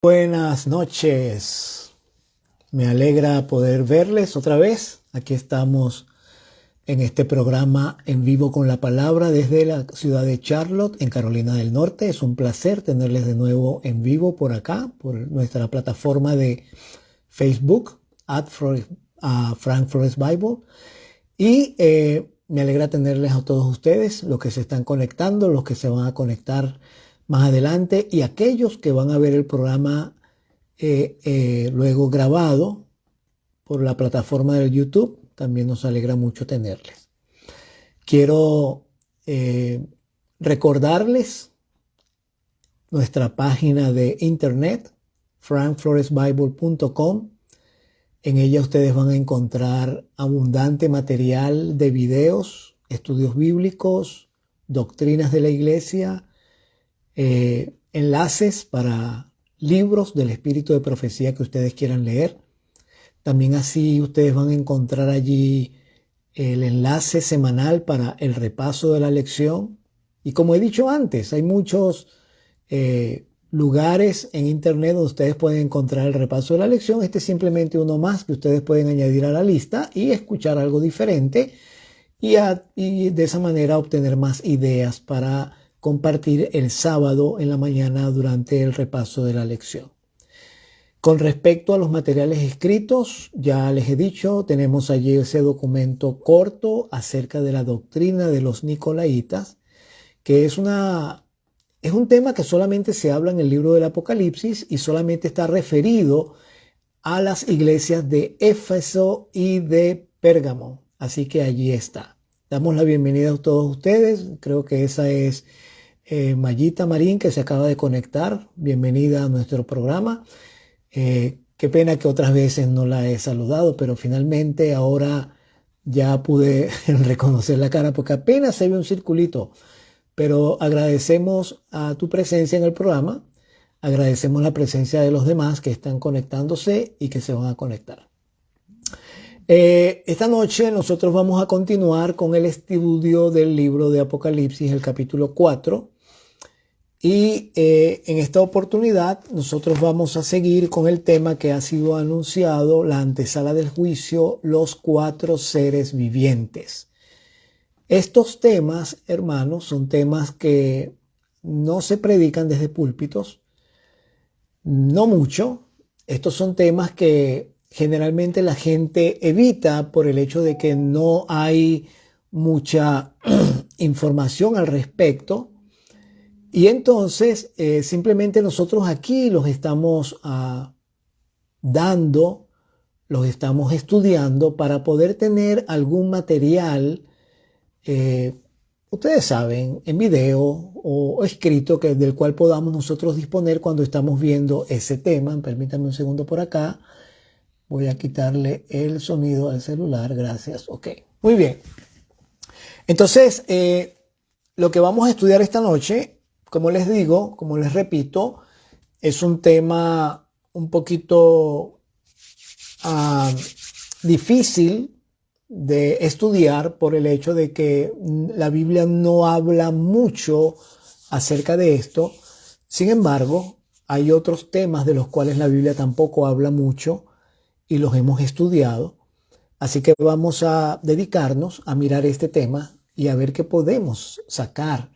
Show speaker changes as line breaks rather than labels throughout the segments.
Buenas noches, me alegra poder verles otra vez. Aquí estamos en este programa en vivo con la palabra desde la ciudad de Charlotte, en Carolina del Norte. Es un placer tenerles de nuevo en vivo por acá, por nuestra plataforma de Facebook, Frank Flores Bible. Y me alegra tenerles a todos ustedes, los que se están conectando, los que se van a conectar más adelante y aquellos que van a ver el programa luego grabado por la plataforma del YouTube. También nos alegra mucho tenerles. Quiero recordarles nuestra página de internet, frankfloresbible.com. En ella ustedes van a encontrar abundante material de videos, estudios bíblicos, doctrinas de la iglesia, enlaces para libros del espíritu de profecía que ustedes quieran leer. También así ustedes van a encontrar allí el enlace semanal para el repaso de la lección. Y como he dicho antes, hay muchos lugares en internet donde ustedes pueden encontrar el repaso de la lección. Este es simplemente uno más que ustedes pueden añadir a la lista y escuchar algo diferente y de esa manera obtener más ideas para compartir el sábado en la mañana durante el repaso de la lección. Con respecto a los materiales escritos, ya les he dicho, tenemos allí ese documento corto acerca de la doctrina de los Nicolaitas, que es un tema que solamente se habla en el libro del Apocalipsis y solamente está referido a las iglesias de Éfeso y de Pérgamo. Así que allí está. Damos la bienvenida a todos ustedes. Creo que esa es Mayita Marín, que se acaba de conectar. Bienvenida a nuestro programa. Qué pena que otras veces no la he saludado, pero finalmente ahora ya pude reconocer la cara porque apenas se ve un circulito. Pero agradecemos a tu presencia en el programa, agradecemos la presencia de los demás que están conectándose y que se van a conectar. Esta noche nosotros vamos a continuar con el estudio del libro de Apocalipsis, el capítulo 4. Y en esta oportunidad nosotros vamos a seguir con el tema que ha sido anunciado, la antesala del juicio, los 4 seres vivientes. Estos temas, hermanos, son temas que no se predican desde púlpitos, no mucho. Estos son temas que generalmente la gente evita por el hecho de que no hay mucha información al respecto. Y entonces simplemente nosotros aquí los estamos dando, los estamos estudiando para poder tener algún material, ustedes saben, en video o escrito del cual podamos nosotros disponer cuando estamos viendo ese tema. Permítanme un segundo por acá. Voy a quitarle el sonido al celular. Gracias. Ok. Muy bien. Entonces, lo que vamos a estudiar esta noche, como les digo, como les repito, es un tema un poquito difícil de estudiar por el hecho de que la Biblia no habla mucho acerca de esto. Sin embargo, hay otros temas de los cuales la Biblia tampoco habla mucho y los hemos estudiado. Así que vamos a dedicarnos a mirar este tema y a ver qué podemos sacar,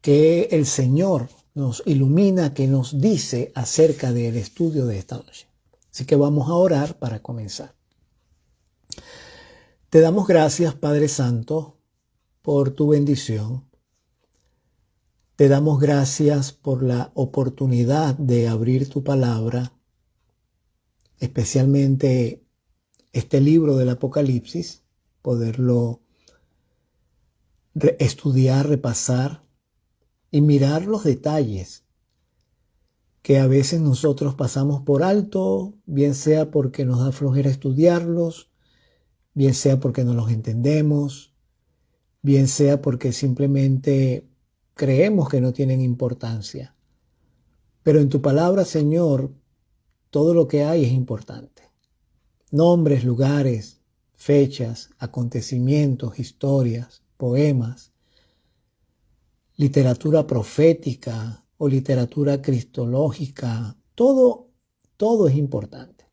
que el Señor nos ilumina, que nos dice acerca del estudio de esta noche. Así que vamos a orar para comenzar. Te damos gracias, Padre Santo, por tu bendición. Te damos gracias por la oportunidad de abrir tu palabra, especialmente este libro del Apocalipsis, poderlo estudiar, repasar y mirar los detalles que a veces nosotros pasamos por alto, bien sea porque nos da flojera estudiarlos, bien sea porque no los entendemos, bien sea porque simplemente creemos que no tienen importancia. Pero en tu palabra, Señor, todo lo que hay es importante. Nombres, lugares, fechas, acontecimientos, historias, poemas, literatura profética o literatura cristológica, todo es importante.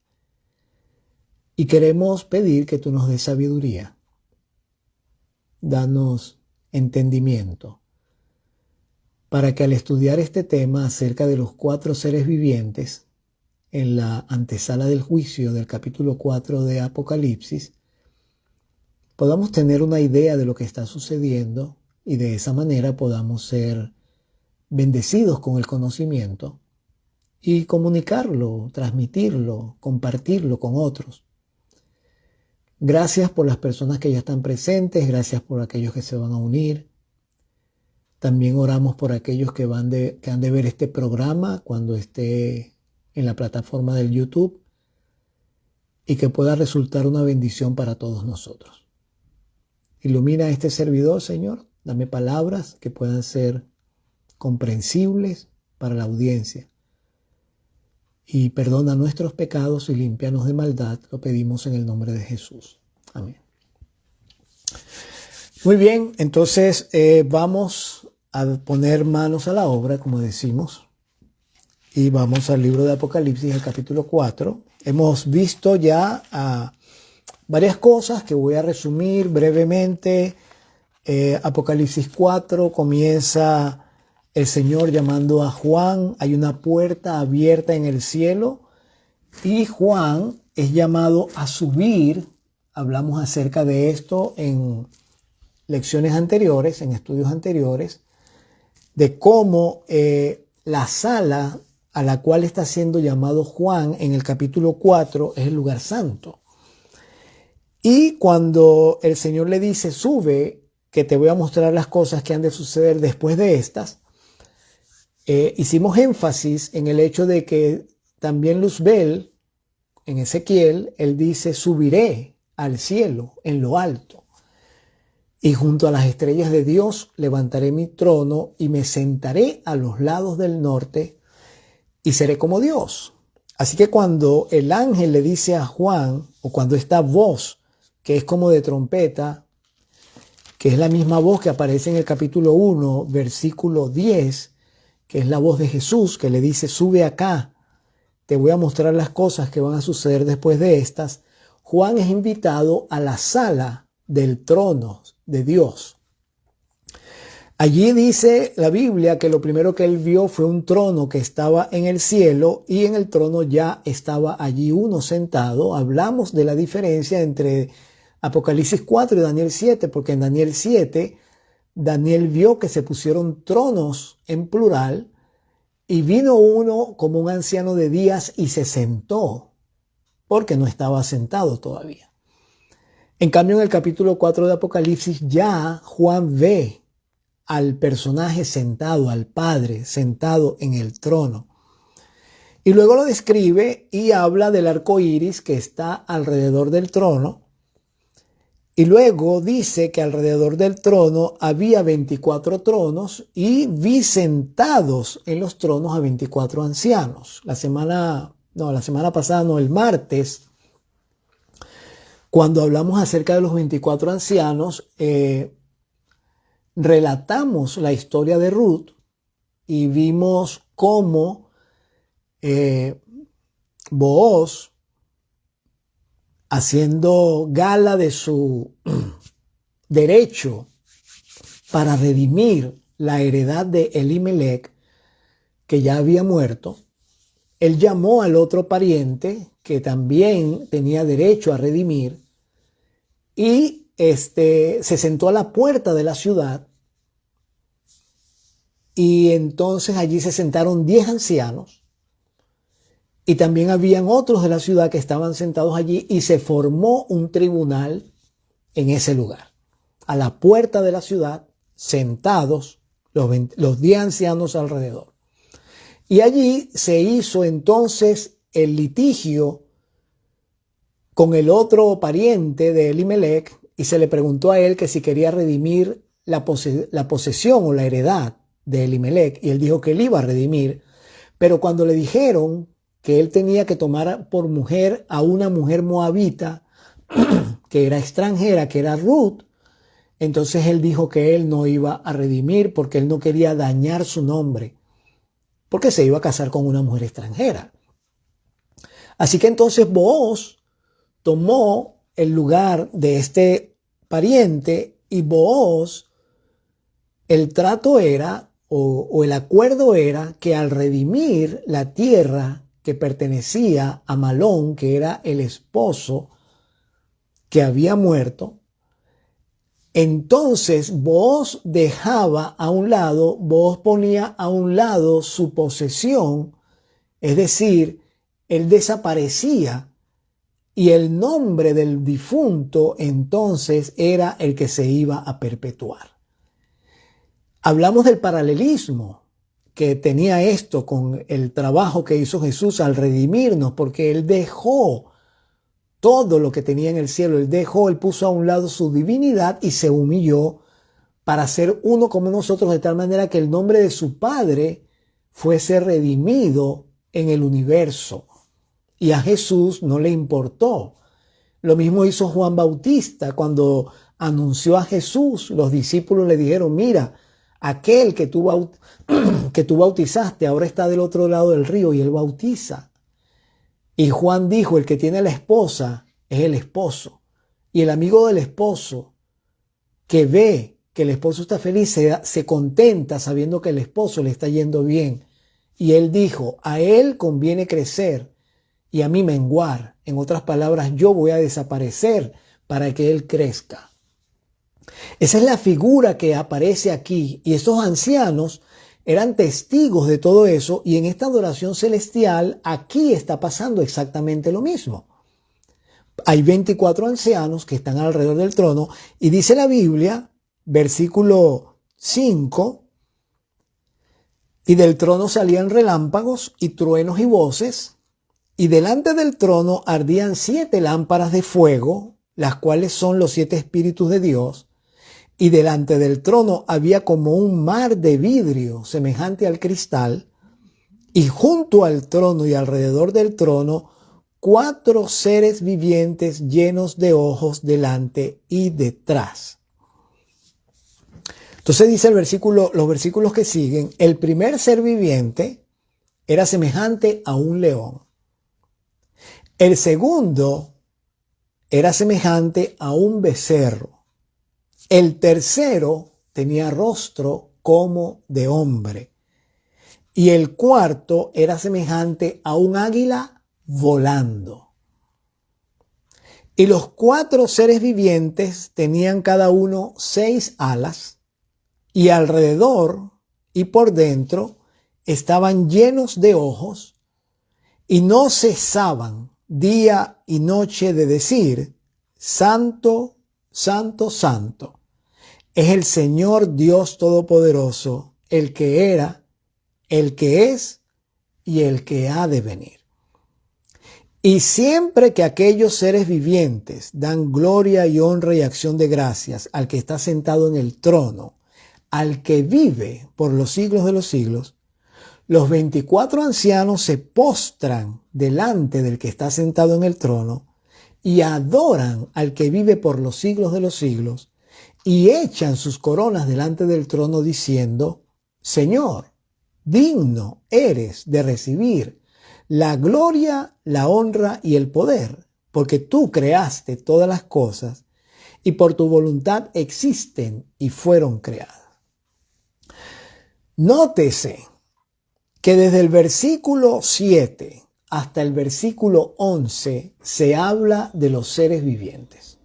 Y queremos pedir que tú nos des sabiduría. Danos entendimiento para que al estudiar este tema acerca de los 4 seres vivientes en la antesala del juicio del capítulo 4 de Apocalipsis, podamos tener una idea de lo que está sucediendo y de esa manera podamos ser bendecidos con el conocimiento y comunicarlo, transmitirlo, compartirlo con otros. Gracias por las personas que ya están presentes, gracias por aquellos que se van a unir. También oramos por aquellos que han de ver este programa cuando esté en la plataforma del YouTube y que pueda resultar una bendición para todos nosotros. Ilumina a este servidor, Señor. Dame palabras que puedan ser comprensibles para la audiencia. Y perdona nuestros pecados y límpianos de maldad. Lo pedimos en el nombre de Jesús. Amén. Muy bien, entonces vamos a poner manos a la obra, como decimos. Y vamos al libro de Apocalipsis, el capítulo 4. Hemos visto ya varias cosas que voy a resumir brevemente. Apocalipsis 4 comienza el Señor llamando a Juan. Hay una puerta abierta en el cielo y Juan es llamado a subir. Hablamos acerca de esto en lecciones anteriores, en estudios anteriores, de cómo la sala a la cual está siendo llamado Juan en el capítulo 4 es el lugar santo. Y cuando el Señor le dice, sube, que te voy a mostrar las cosas que han de suceder después de estas, hicimos énfasis en el hecho de que también Luzbel, en Ezequiel, él dice, subiré al cielo en lo alto. Y junto a las estrellas de Dios levantaré mi trono y me sentaré a los lados del norte y seré como Dios. Así que cuando el ángel le dice a Juan, o cuando esta voz, que es como de trompeta, que es la misma voz que aparece en el capítulo 1, versículo 10, que es la voz de Jesús, que le dice, sube acá, te voy a mostrar las cosas que van a suceder después de estas. Juan es invitado a la sala del trono de Dios. Allí dice la Biblia que lo primero que él vio fue un trono que estaba en el cielo y en el trono ya estaba allí uno sentado. Hablamos de la diferencia entre Apocalipsis 4 y Daniel 7, porque en Daniel 7 Daniel vio que se pusieron tronos en plural y vino uno como un anciano de días y se sentó, porque no estaba sentado todavía. En cambio, en el capítulo 4 de Apocalipsis ya Juan ve al personaje sentado, al Padre sentado en el trono. Y luego lo describe y habla del arco iris que está alrededor del trono. Y luego dice que alrededor del trono había 24 tronos y vi sentados en los tronos a 24 ancianos. La semana pasada, el martes, cuando hablamos acerca de los 24 ancianos, relatamos la historia de Ruth y vimos cómo Booz, haciendo gala de su derecho para redimir la heredad de Elimelech, que ya había muerto, él llamó al otro pariente que también tenía derecho a redimir y se sentó a la puerta de la ciudad y entonces allí se sentaron 10 ancianos y también habían otros de la ciudad que estaban sentados allí y se formó un tribunal en ese lugar. A la puerta de la ciudad, sentados los 10 ancianos alrededor. Y allí se hizo entonces el litigio con el otro pariente de Elimelech y se le preguntó a él que si quería redimir la posesión o la heredad de Elimelech. Y él dijo que él iba a redimir. Pero cuando le dijeron que él tenía que tomar por mujer a una mujer moabita que era extranjera, que era Ruth, entonces él dijo que él no iba a redimir porque él no quería dañar su nombre, porque se iba a casar con una mujer extranjera. Así que entonces Booz tomó el lugar de este pariente y Booz, el trato era o el acuerdo era que al redimir la tierra que pertenecía a Malón, que era el esposo que había muerto, entonces Booz dejaba a un lado, Booz ponía a un lado su posesión, es decir, él desaparecía y el nombre del difunto entonces era el que se iba a perpetuar. Hablamos del paralelismo que tenía esto con el trabajo que hizo Jesús al redimirnos, porque Él dejó todo lo que tenía en el cielo, Él puso a un lado su divinidad y se humilló para ser uno como nosotros, de tal manera que el nombre de su Padre fuese redimido en el universo. Y a Jesús no le importó. Lo mismo hizo Juan Bautista cuando anunció a Jesús. Los discípulos le dijeron, mira, aquel que tú bautizaste ahora está del otro lado del río y él bautiza. Y Juan dijo, el que tiene la esposa es el esposo. Y el amigo del esposo que ve que el esposo está feliz se contenta sabiendo que el esposo le está yendo bien. Y él dijo, a él conviene crecer y a mí menguar. En otras palabras, yo voy a desaparecer para que él crezca. Esa es la figura que aparece aquí. Y estos ancianos eran testigos de todo eso. Y en esta adoración celestial, aquí está pasando exactamente lo mismo. Hay 24 ancianos que están alrededor del trono. Y dice la Biblia, versículo 5, y del trono salían relámpagos y truenos y voces. Y delante del trono ardían 7 lámparas de fuego, las cuales son los 7 espíritus de Dios. Y delante del trono había como un mar de vidrio semejante al cristal. Y junto al trono y alrededor del trono, 4 seres vivientes llenos de ojos delante y detrás. Entonces dice los versículos que siguen, el primer ser viviente era semejante a un león. El segundo era semejante a un becerro. El tercero tenía rostro como de hombre. Y el cuarto era semejante a un águila volando. Y los 4 seres vivientes tenían cada uno 6 alas, y alrededor y por dentro estaban llenos de ojos, y no cesaban día y noche de decir, Santo, Santo, Santo, es el Señor Dios Todopoderoso, el que era, el que es y el que ha de venir. Y siempre que aquellos seres vivientes dan gloria y honra y acción de gracias al que está sentado en el trono, al que vive por los siglos de los siglos, los 24 ancianos se postran delante del que está sentado en el trono y adoran al que vive por los siglos de los siglos y echan sus coronas delante del trono diciendo, Señor, digno eres de recibir la gloria, la honra y el poder, porque tú creaste todas las cosas y por tu voluntad existen y fueron creadas. Nótese que desde el versículo 7 hasta el versículo 11 se habla de los seres vivientes,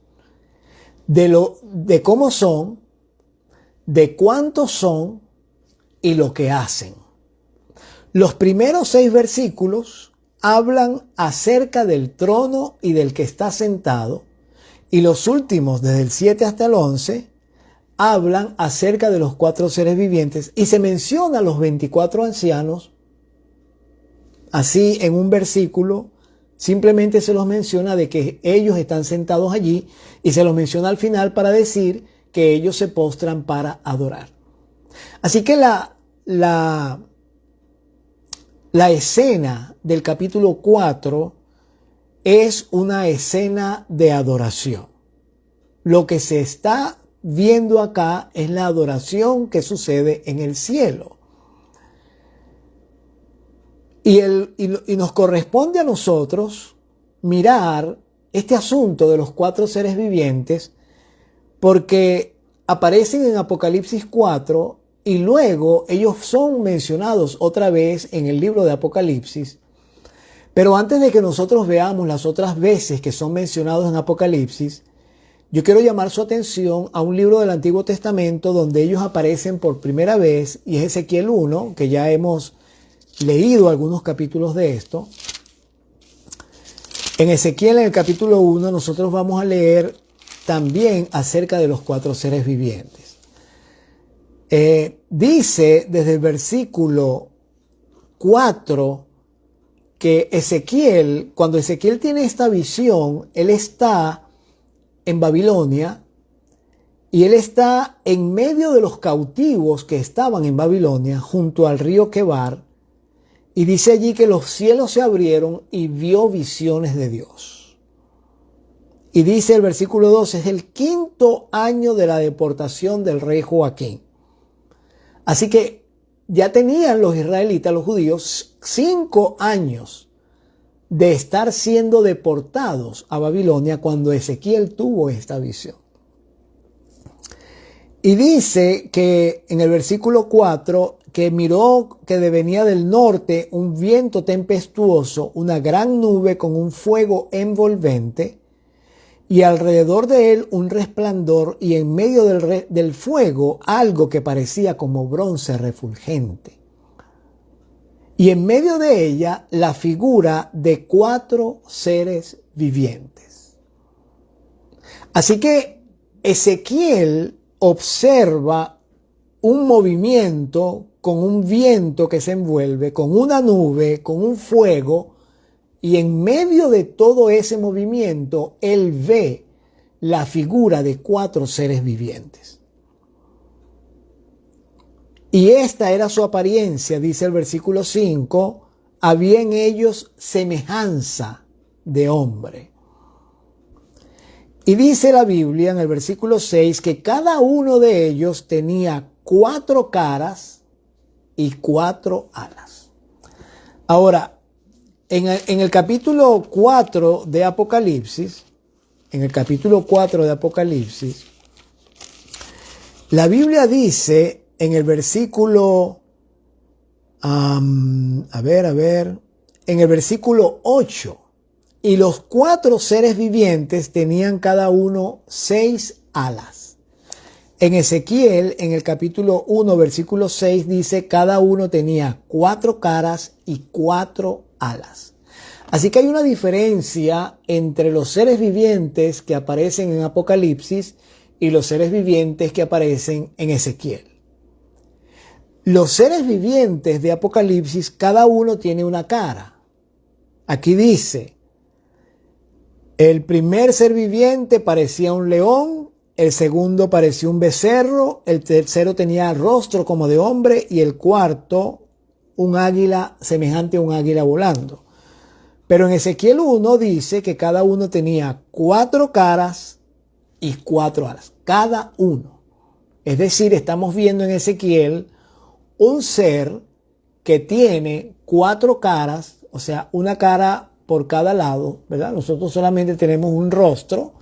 de cómo son, de cuántos son y lo que hacen. Los primeros 6 versículos hablan acerca del trono y del que está sentado, y los últimos, desde el 7 hasta el 11, hablan acerca de los 4 seres vivientes y se menciona a los 24 ancianos. Así en un versículo simplemente se los menciona de que ellos están sentados allí y se los menciona al final para decir que ellos se postran para adorar. Así que la escena del capítulo 4 es una escena de adoración. Lo que se está viendo acá es la adoración que sucede en el cielo. Y nos corresponde a nosotros mirar este asunto de los 4 seres vivientes, porque aparecen en Apocalipsis 4 y luego ellos son mencionados otra vez en el libro de Apocalipsis. Pero antes de que nosotros veamos las otras veces que son mencionados en Apocalipsis, yo quiero llamar su atención a un libro del Antiguo Testamento donde ellos aparecen por primera vez, y es Ezequiel 1, que ya hemos leído algunos capítulos de esto. En Ezequiel, en el capítulo 1, nosotros vamos a leer también acerca de los 4 seres vivientes. Dice desde el versículo 4 que Ezequiel, cuando Ezequiel tiene esta visión, él está en Babilonia y él está en medio de los cautivos que estaban en Babilonia junto al río Quebar, y dice allí que los cielos se abrieron y vio visiones de Dios. Y dice el versículo 12, es el 5º año de la deportación del rey Joaquín. Así que ya tenían los israelitas, los judíos, 5 años de estar siendo deportados a Babilonia cuando Ezequiel tuvo esta visión. Y dice que en el versículo 4, que miró que venía del norte un viento tempestuoso, una gran nube con un fuego envolvente, y alrededor de él un resplandor, y en medio del fuego algo que parecía como bronce refulgente. Y en medio de ella la figura de 4 seres vivientes. Así que Ezequiel observa un movimiento con un viento que se envuelve, con una nube, con un fuego, y en medio de todo ese movimiento él ve la figura de 4 seres vivientes. Y esta era su apariencia, dice el versículo 5, había en ellos semejanza de hombre. Y dice la Biblia en el versículo 6 que cada uno de ellos tenía 4 caras y 4 alas. Ahora, en el capítulo 4 de Apocalipsis, la Biblia dice en el versículo, en el versículo 8, y los 4 seres vivientes tenían cada uno 6 alas. En Ezequiel, en el capítulo 1, versículo 6, dice cada uno tenía 4 caras y 4 alas. Así que hay una diferencia entre los seres vivientes que aparecen en Apocalipsis y los seres vivientes que aparecen en Ezequiel. Los seres vivientes de Apocalipsis, cada uno tiene una cara. Aquí dice, el primer ser viviente parecía un león, el segundo parecía un becerro, el tercero tenía rostro como de hombre y el cuarto un águila, semejante a un águila volando. Pero en Ezequiel 1 dice que cada uno tenía 4 caras y 4 alas, cada uno. Es decir, estamos viendo en Ezequiel un ser que tiene 4 caras, o sea, una cara por cada lado, ¿verdad? Nosotros solamente tenemos un rostro,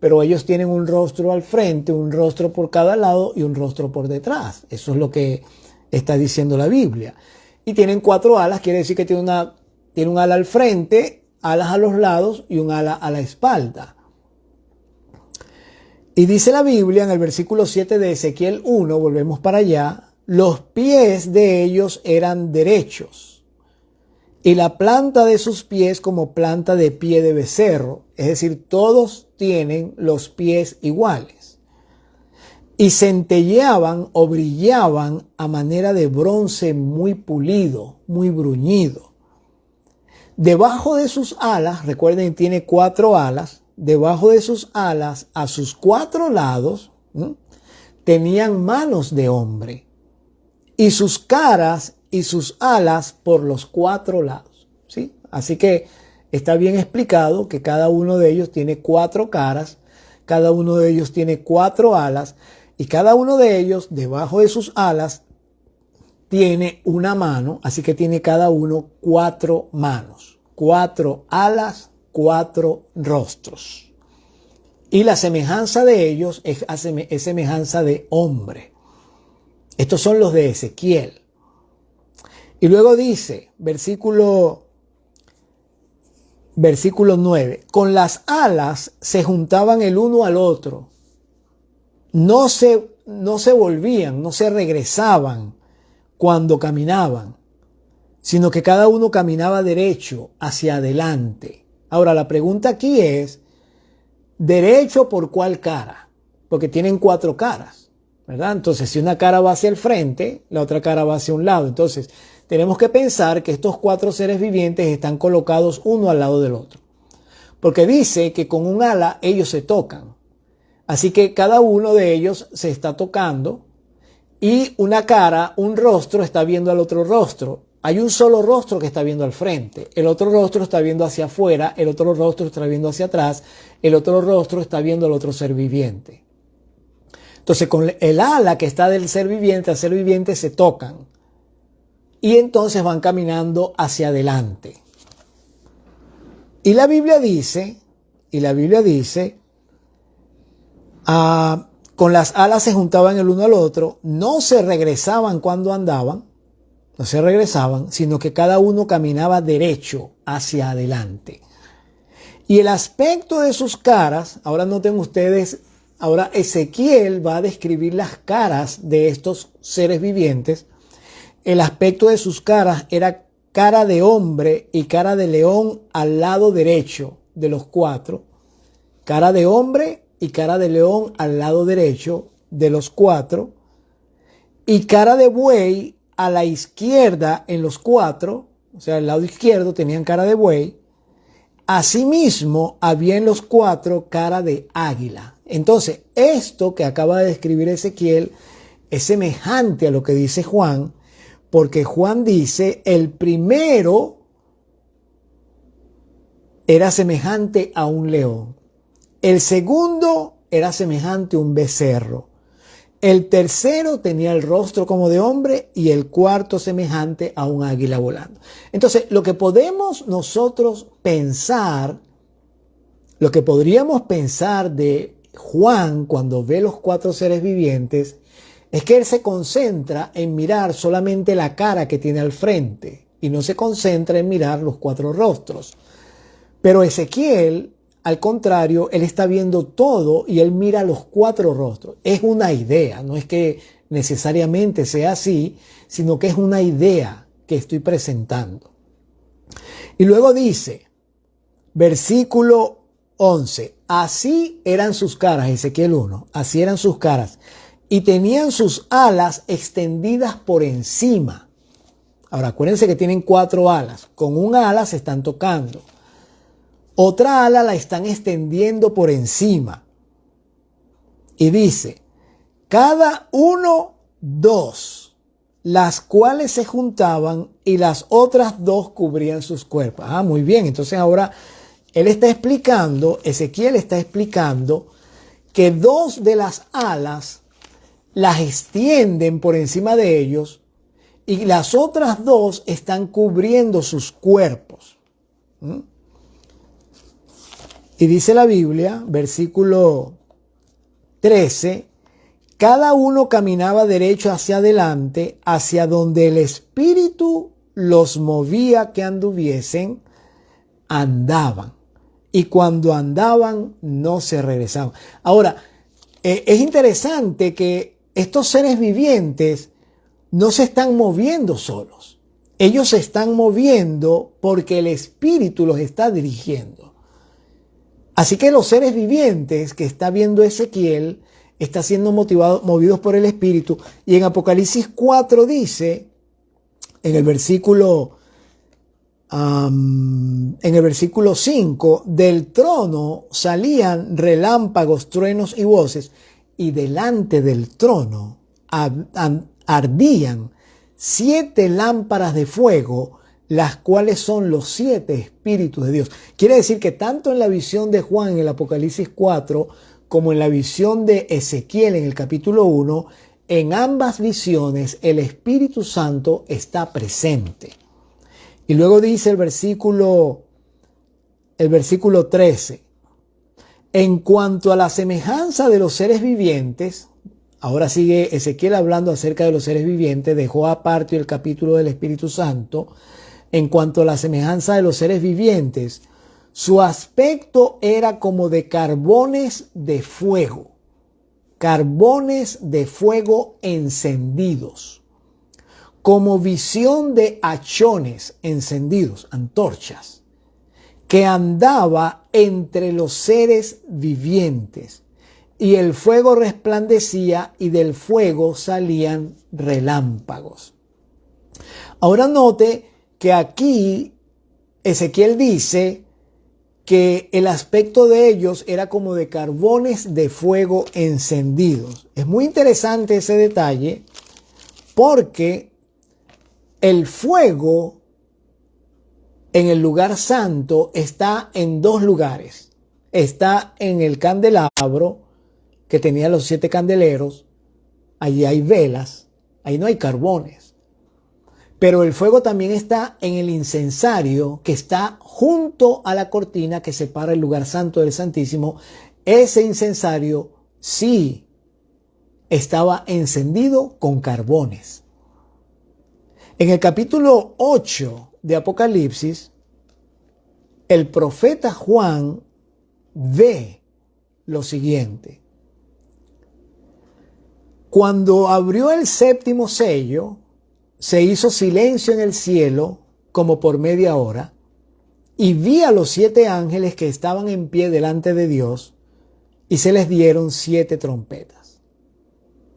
pero ellos tienen un rostro al frente, un rostro por cada lado y un rostro por detrás. Eso es lo que está diciendo la Biblia. Y tienen 4 alas, quiere decir que tiene un ala al frente, alas a los lados y un ala a la espalda. Y dice la Biblia en el versículo 7 de Ezequiel 1, volvemos para allá, los pies de ellos eran derechos y la planta de sus pies como planta de pie de becerro, es decir, todos tienen los pies iguales. Y centelleaban o brillaban a manera de bronce muy pulido, muy bruñido. Debajo de sus alas, recuerden, tiene 4 alas, debajo de sus alas, a sus 4 lados, tenían manos de hombre, y sus caras y sus alas por los 4 lados, ¿sí? Así que está bien explicado que cada uno de ellos tiene 4 caras, cada uno de ellos tiene 4 alas, y cada uno de ellos, debajo de sus alas, tiene una mano, así que tiene cada uno 4 manos, 4 alas, 4 rostros. Y la semejanza de ellos es semejanza de hombre. Estos son los de Ezequiel. Y luego dice, versículo 9, con las alas se juntaban el uno al otro. No se volvían, no se regresaban cuando caminaban, sino que cada uno caminaba derecho hacia adelante. Ahora, la pregunta aquí es, ¿derecho por cuál cara? Porque tienen 4 caras, ¿verdad? Entonces, si una cara va hacia el frente, la otra cara va hacia un lado. Entonces, tenemos que pensar que estos 4 seres vivientes están colocados uno al lado del otro. Porque dice que con un ala ellos se tocan. Así que cada uno de ellos se está tocando y una cara, un rostro está viendo al otro rostro. Hay un solo rostro que está viendo al frente. El otro rostro está viendo hacia afuera. El otro rostro está viendo hacia atrás. El otro rostro está viendo al otro ser viviente. Entonces, con el ala que está del ser viviente al ser viviente se tocan. Y entonces van caminando hacia adelante. Y la Biblia dice, con las alas se juntaban el uno al otro, no se regresaban cuando andaban, no se regresaban, sino que cada uno caminaba derecho hacia adelante. Y el aspecto de sus caras, ahora noten ustedes, ahora Ezequiel va a describir las caras de estos seres vivientes. El aspecto de sus caras era cara de hombre y cara de león al lado derecho de los 4. Cara de hombre y cara de león al lado derecho de los 4. Y cara de buey a la izquierda en los 4. O sea, al lado izquierdo tenían cara de buey. Asimismo, había en los 4 cara de águila. Entonces, esto que acaba de describir Ezequiel es semejante a lo que dice Juan, porque Juan dice, el primero era semejante a un león. El segundo era semejante a un becerro. El tercero tenía el rostro como de hombre y el cuarto semejante a un águila volando. Entonces, lo que podemos nosotros pensar, lo que podríamos pensar de Juan cuando ve los 4 seres vivientes, es que él se concentra en mirar solamente la cara que tiene al frente y no se concentra en mirar los 4 rostros. Pero Ezequiel, al contrario, él está viendo todo y él mira los 4 rostros. Es una idea, no es que necesariamente sea así, sino que es una idea que estoy presentando. Y luego dice, versículo 11, así eran sus caras, Ezequiel 1, así eran sus caras. Y tenían sus alas extendidas por encima. Ahora, acuérdense que tienen 4 alas. Con un ala se están tocando. Otra ala la están extendiendo por encima. Y dice, cada uno 2, las cuales se juntaban y las otras 2 cubrían sus cuerpos. Ah, muy bien. Entonces ahora él está explicando, Ezequiel está explicando que 2 de las alas las extienden por encima de ellos y las otras 2 están cubriendo sus cuerpos. Y dice la Biblia, versículo 13, cada uno caminaba derecho hacia adelante, hacia donde el Espíritu los movía que anduviesen, andaban. Y cuando andaban, no se regresaban. Ahora, es interesante que estos seres vivientes no se están moviendo solos. Ellos se están moviendo porque el Espíritu los está dirigiendo. Así que los seres vivientes que está viendo Ezequiel están siendo movidos por el Espíritu. Y en Apocalipsis 4 dice, en el versículo 5, del trono salían relámpagos, truenos y voces, y delante del trono ardían 7 lámparas de fuego, las cuales son los 7 espíritus de Dios. Quiere decir que tanto en la visión de Juan en el Apocalipsis 4, como en la visión de Ezequiel en el capítulo 1, en ambas visiones el Espíritu Santo está presente. Y luego dice el versículo 13, en cuanto a la semejanza de los seres vivientes, ahora sigue Ezequiel hablando acerca de los seres vivientes, dejó aparte el capítulo del Espíritu Santo. En cuanto a la semejanza de los seres vivientes, su aspecto era como de carbones de fuego encendidos, como visión de hachones encendidos, antorchas, que andaba entre los seres vivientes, y el fuego resplandecía y del fuego salían relámpagos. Ahora note que aquí Ezequiel dice que el aspecto de ellos era como de carbones de fuego encendidos. Es muy interesante ese detalle porque el fuego en el lugar santo está en dos lugares. Está en el candelabro que tenía los 7 candeleros. Allí hay velas, ahí no hay carbones. Pero el fuego también está en el incensario que está junto a la cortina que separa el lugar santo del Santísimo. Ese incensario sí estaba encendido con carbones. En el capítulo 8 de Apocalipsis, el profeta Juan ve lo siguiente. Cuando abrió el 7º sello, se hizo silencio en el cielo como por media hora, y vi a los 7 ángeles que estaban en pie delante de Dios, y se les dieron 7 trompetas.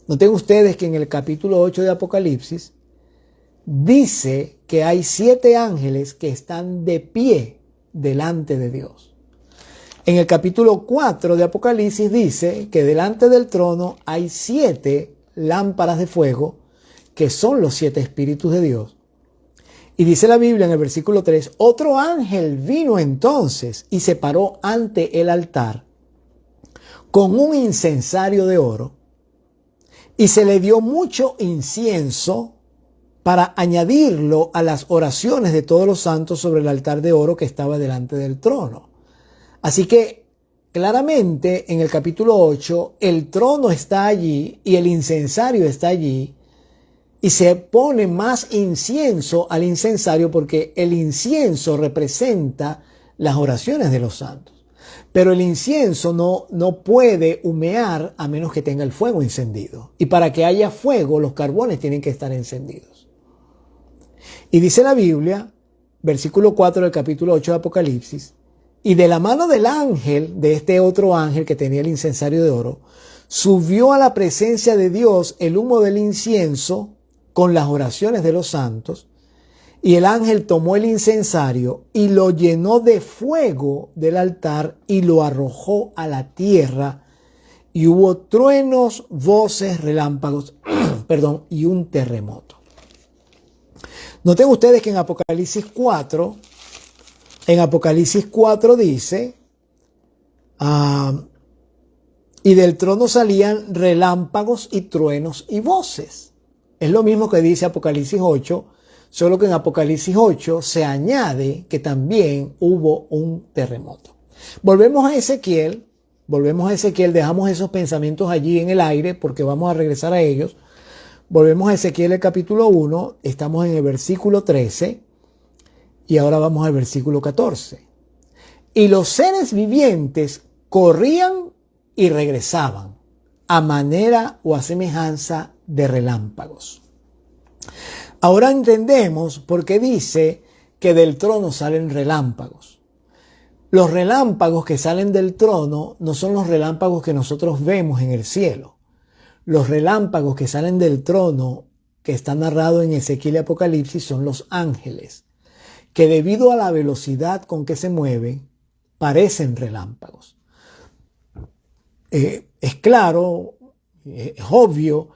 Noten ustedes que en el capítulo 8 de Apocalipsis dice que hay 7 ángeles que están de pie delante de Dios. En el capítulo 4 de Apocalipsis dice que delante del trono hay 7 lámparas de fuego, que son los 7 espíritus de Dios. Y dice la Biblia en el versículo 3, otro ángel vino entonces y se paró ante el altar con un incensario de oro, y se le dio mucho incienso para añadirlo a las oraciones de todos los santos sobre el altar de oro que estaba delante del trono. Así que claramente en el capítulo 8 el trono está allí y el incensario está allí, y se pone más incienso al incensario porque el incienso representa las oraciones de los santos. Pero el incienso no puede humear a menos que tenga el fuego encendido. Y para que haya fuego, los carbones tienen que estar encendidos. Y dice la Biblia, versículo 4 del capítulo 8 de Apocalipsis, y de la mano del ángel, de este otro ángel que tenía el incensario de oro, subió a la presencia de Dios el humo del incienso con las oraciones de los santos, y el ángel tomó el incensario y lo llenó de fuego del altar y lo arrojó a la tierra, y hubo truenos, voces, relámpagos, y un terremoto. Noten ustedes que en Apocalipsis 4 dice, y del trono salían relámpagos y truenos y voces. Es lo mismo que dice Apocalipsis 8, solo que en Apocalipsis 8 se añade que también hubo un terremoto. Volvemos a Ezequiel, dejamos esos pensamientos allí en el aire porque vamos a regresar a ellos. Volvemos a Ezequiel el capítulo 1, estamos en el versículo 13 y ahora vamos al versículo 14. Y los seres vivientes corrían y regresaban a manera o a semejanza de relámpagos. Ahora entendemos por qué dice que del trono salen relámpagos. Los relámpagos que salen del trono no son los relámpagos que nosotros vemos en el cielo. Los relámpagos que salen del trono, que está narrado en Ezequiel y Apocalipsis, son los ángeles, que debido a la velocidad con que se mueven, parecen relámpagos. Es claro, es obvio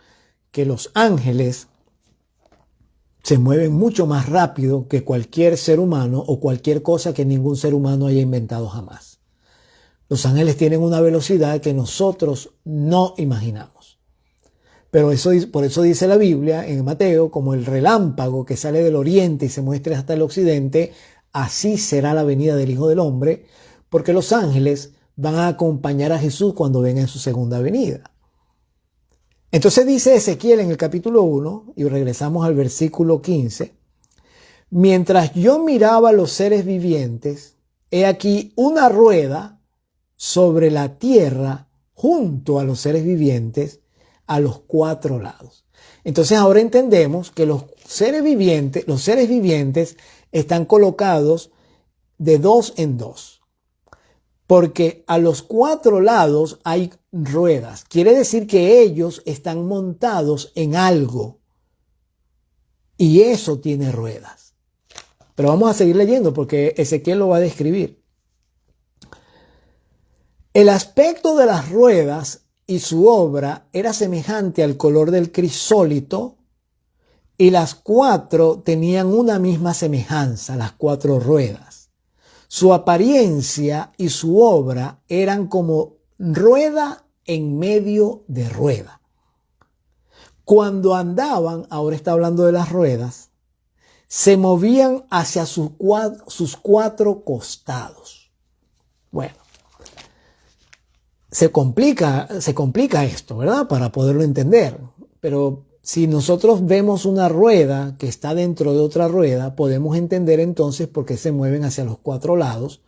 que los ángeles se mueven mucho más rápido que cualquier ser humano o cualquier cosa que ningún ser humano haya inventado jamás. Los ángeles tienen una velocidad que nosotros no imaginamos. Pero por eso dice la Biblia en Mateo, como el relámpago que sale del oriente y se muestra hasta el occidente, así será la venida del Hijo del Hombre, porque los ángeles van a acompañar a Jesús cuando venga en su segunda venida. Entonces dice Ezequiel en el capítulo 1, y regresamos al versículo 15, mientras yo miraba los seres vivientes, he aquí una rueda sobre la tierra junto a los seres vivientes a los 4 lados. Entonces ahora entendemos que los seres vivientes están colocados de 2 en 2. Porque a los 4 lados hay ruedas. Quiere decir que ellos están montados en algo. Y eso tiene ruedas. Pero vamos a seguir leyendo porque Ezequiel lo va a describir. El aspecto de las ruedas y su obra era semejante al color del crisólito, y las 4 tenían una misma semejanza, las 4 ruedas. Su apariencia y su obra eran como rueda en medio de rueda. Cuando andaban, ahora está hablando de las ruedas, se movían hacia sus 4 costados. Bueno, se complica esto, ¿verdad? Para poderlo entender. Pero si nosotros vemos una rueda que está dentro de otra rueda, podemos entender entonces por qué se mueven hacia los 4 lados,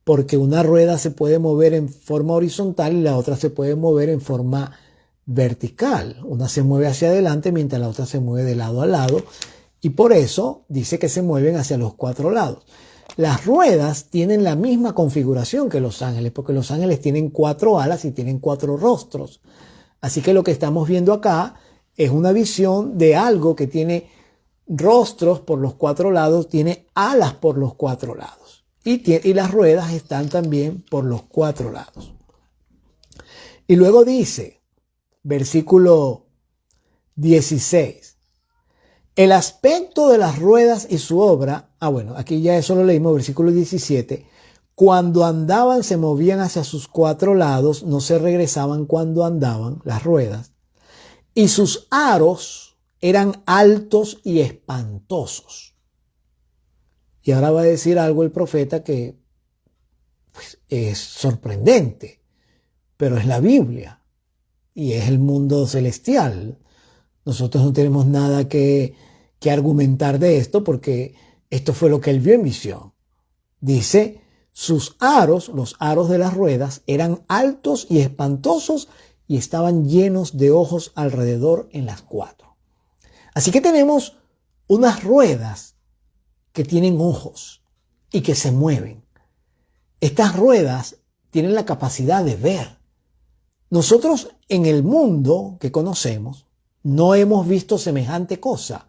porque una rueda se puede mover en forma horizontal y la otra se puede mover en forma vertical. Una se mueve hacia adelante mientras la otra se mueve de lado a lado, y por eso dice que se mueven hacia los 4 lados. Las ruedas tienen la misma configuración que los ángeles, porque los ángeles tienen 4 alas y tienen 4 rostros. Así que lo que estamos viendo acá es una visión de algo que tiene rostros por los 4 lados, tiene alas por los 4 lados. Y las ruedas están también por los 4 lados. Y luego dice, versículo 16, el aspecto de las ruedas y su obra, bueno, aquí ya eso lo leímos, versículo 17, cuando andaban se movían hacia sus 4 lados, no se regresaban cuando andaban las ruedas, y sus aros eran altos y espantosos. Y ahora va a decir algo el profeta que pues, es sorprendente, pero es la Biblia y es el mundo celestial. Nosotros no tenemos nada que argumentar de esto porque esto fue lo que él vio en visión. Dice, sus aros, los aros de las ruedas, eran altos y espantosos y estaban llenos de ojos alrededor en las 4. Así que tenemos unas ruedas que tienen ojos y que se mueven. Estas ruedas tienen la capacidad de ver. Nosotros en el mundo que conocemos no hemos visto semejante cosa,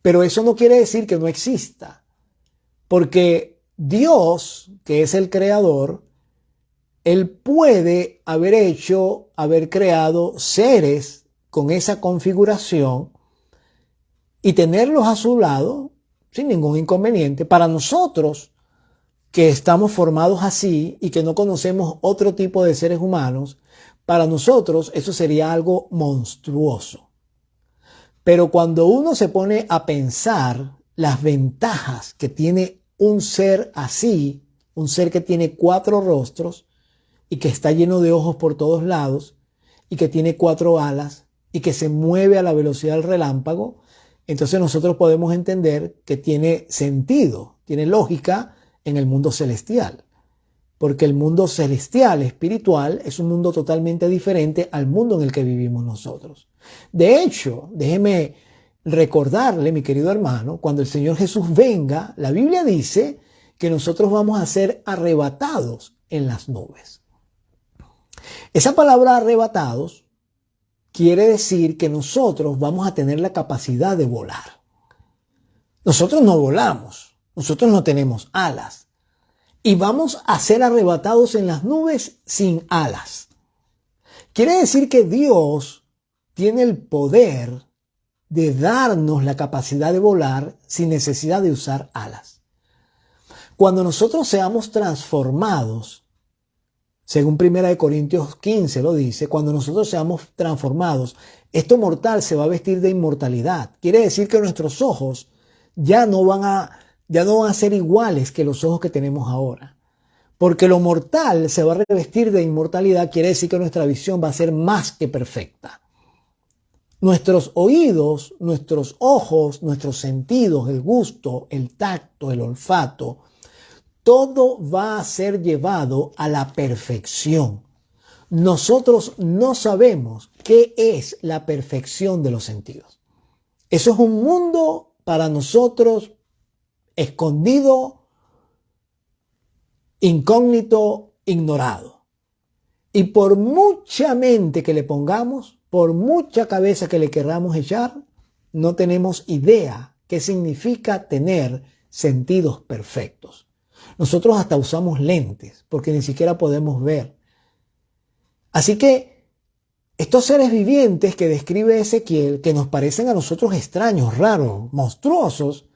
pero eso no quiere decir que no exista, porque Dios, que es el creador, Él puede haber creado seres con esa configuración y tenerlos a su lado sin ningún inconveniente. Para nosotros, que estamos formados así y que no conocemos otro tipo de seres humanos, para nosotros eso sería algo monstruoso. Pero cuando uno se pone a pensar las ventajas que tiene un ser así, un ser que tiene 4 rostros y que está lleno de ojos por todos lados y que tiene 4 alas y que se mueve a la velocidad del relámpago, entonces nosotros podemos entender que tiene sentido, tiene lógica en el mundo celestial. Porque el mundo celestial, espiritual, es un mundo totalmente diferente al mundo en el que vivimos nosotros. De hecho, déjeme recordarle, mi querido hermano, cuando el Señor Jesús venga, la Biblia dice que nosotros vamos a ser arrebatados en las nubes. Esa palabra arrebatados quiere decir que nosotros vamos a tener la capacidad de volar. Nosotros no volamos, nosotros no tenemos alas. Y vamos a ser arrebatados en las nubes sin alas. Quiere decir que Dios tiene el poder de darnos la capacidad de volar sin necesidad de usar alas. Cuando nosotros seamos transformados, según 1 Corintios 15 lo dice, cuando nosotros seamos transformados Esto mortal se va a vestir de inmortalidad. Quiere decir que nuestros ojos ya no van a ser iguales que los ojos que tenemos ahora. Porque lo mortal se va a revestir de inmortalidad, quiere decir que nuestra visión va a ser más que perfecta. Nuestros oídos, nuestros ojos, nuestros sentidos, el gusto, el tacto, el olfato, todo va a ser llevado a la perfección. Nosotros no sabemos qué es la perfección de los sentidos. Eso es un mundo para nosotros escondido, incógnito, ignorado. Y por mucha mente que le pongamos, por mucha cabeza que le queramos echar, no tenemos idea qué significa tener sentidos perfectos. Nosotros hasta usamos lentes porque ni siquiera podemos ver. Así que estos seres vivientes que describe Ezequiel, que nos parecen a nosotros extraños, raros, monstruosos,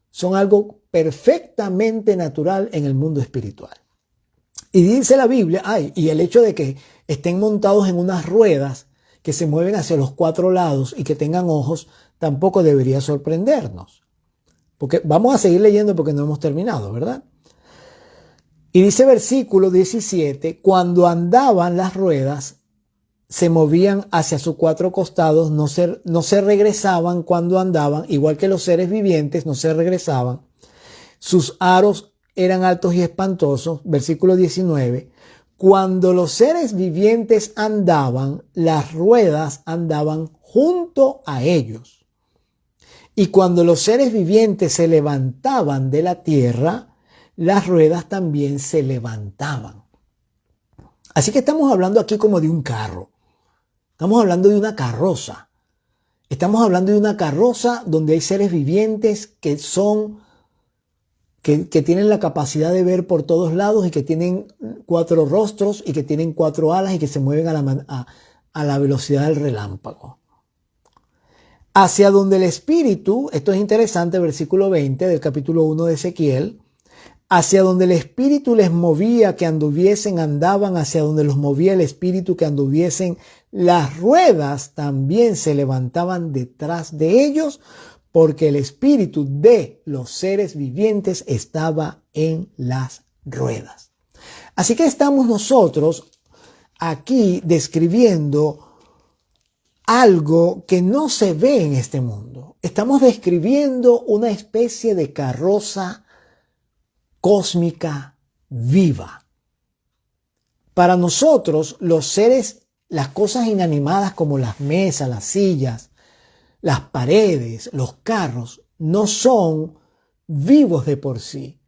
son algo perfectamente natural en el mundo espiritual. Y dice la Biblia, y el hecho de que estén montados en unas ruedas que se mueven hacia los 4 lados y que tengan ojos, tampoco debería sorprendernos. Porque vamos a seguir leyendo porque no hemos terminado, ¿verdad? Y dice versículo 17, cuando andaban las ruedas, se movían hacia sus 4 costados, no se regresaban cuando andaban, igual que los seres vivientes, no se regresaban. Sus aros eran altos y espantosos. Versículo 19, cuando los seres vivientes andaban, las ruedas andaban junto a ellos. Y cuando los seres vivientes se levantaban de la tierra, las ruedas también se levantaban. Así que estamos hablando aquí como de un carro. Estamos hablando de una carroza. Estamos hablando de una carroza donde hay seres vivientes que tienen la capacidad de ver por todos lados y que tienen 4 rostros y que tienen 4 alas y que se mueven a la velocidad del relámpago. Hacia donde el Espíritu, esto es interesante, versículo 20 del capítulo 1 de Ezequiel, hacia donde el Espíritu les movía que anduviesen, andaban, hacia donde los movía el Espíritu que anduviesen, las ruedas también se levantaban detrás de ellos, porque el espíritu de los seres vivientes estaba en las ruedas. Así que estamos nosotros aquí describiendo algo que no se ve en este mundo. Estamos describiendo una especie de carroza cósmica viva. Para nosotros, los seres, las cosas inanimadas como las mesas, las sillas, las paredes, los carros, no son vivos de por sí.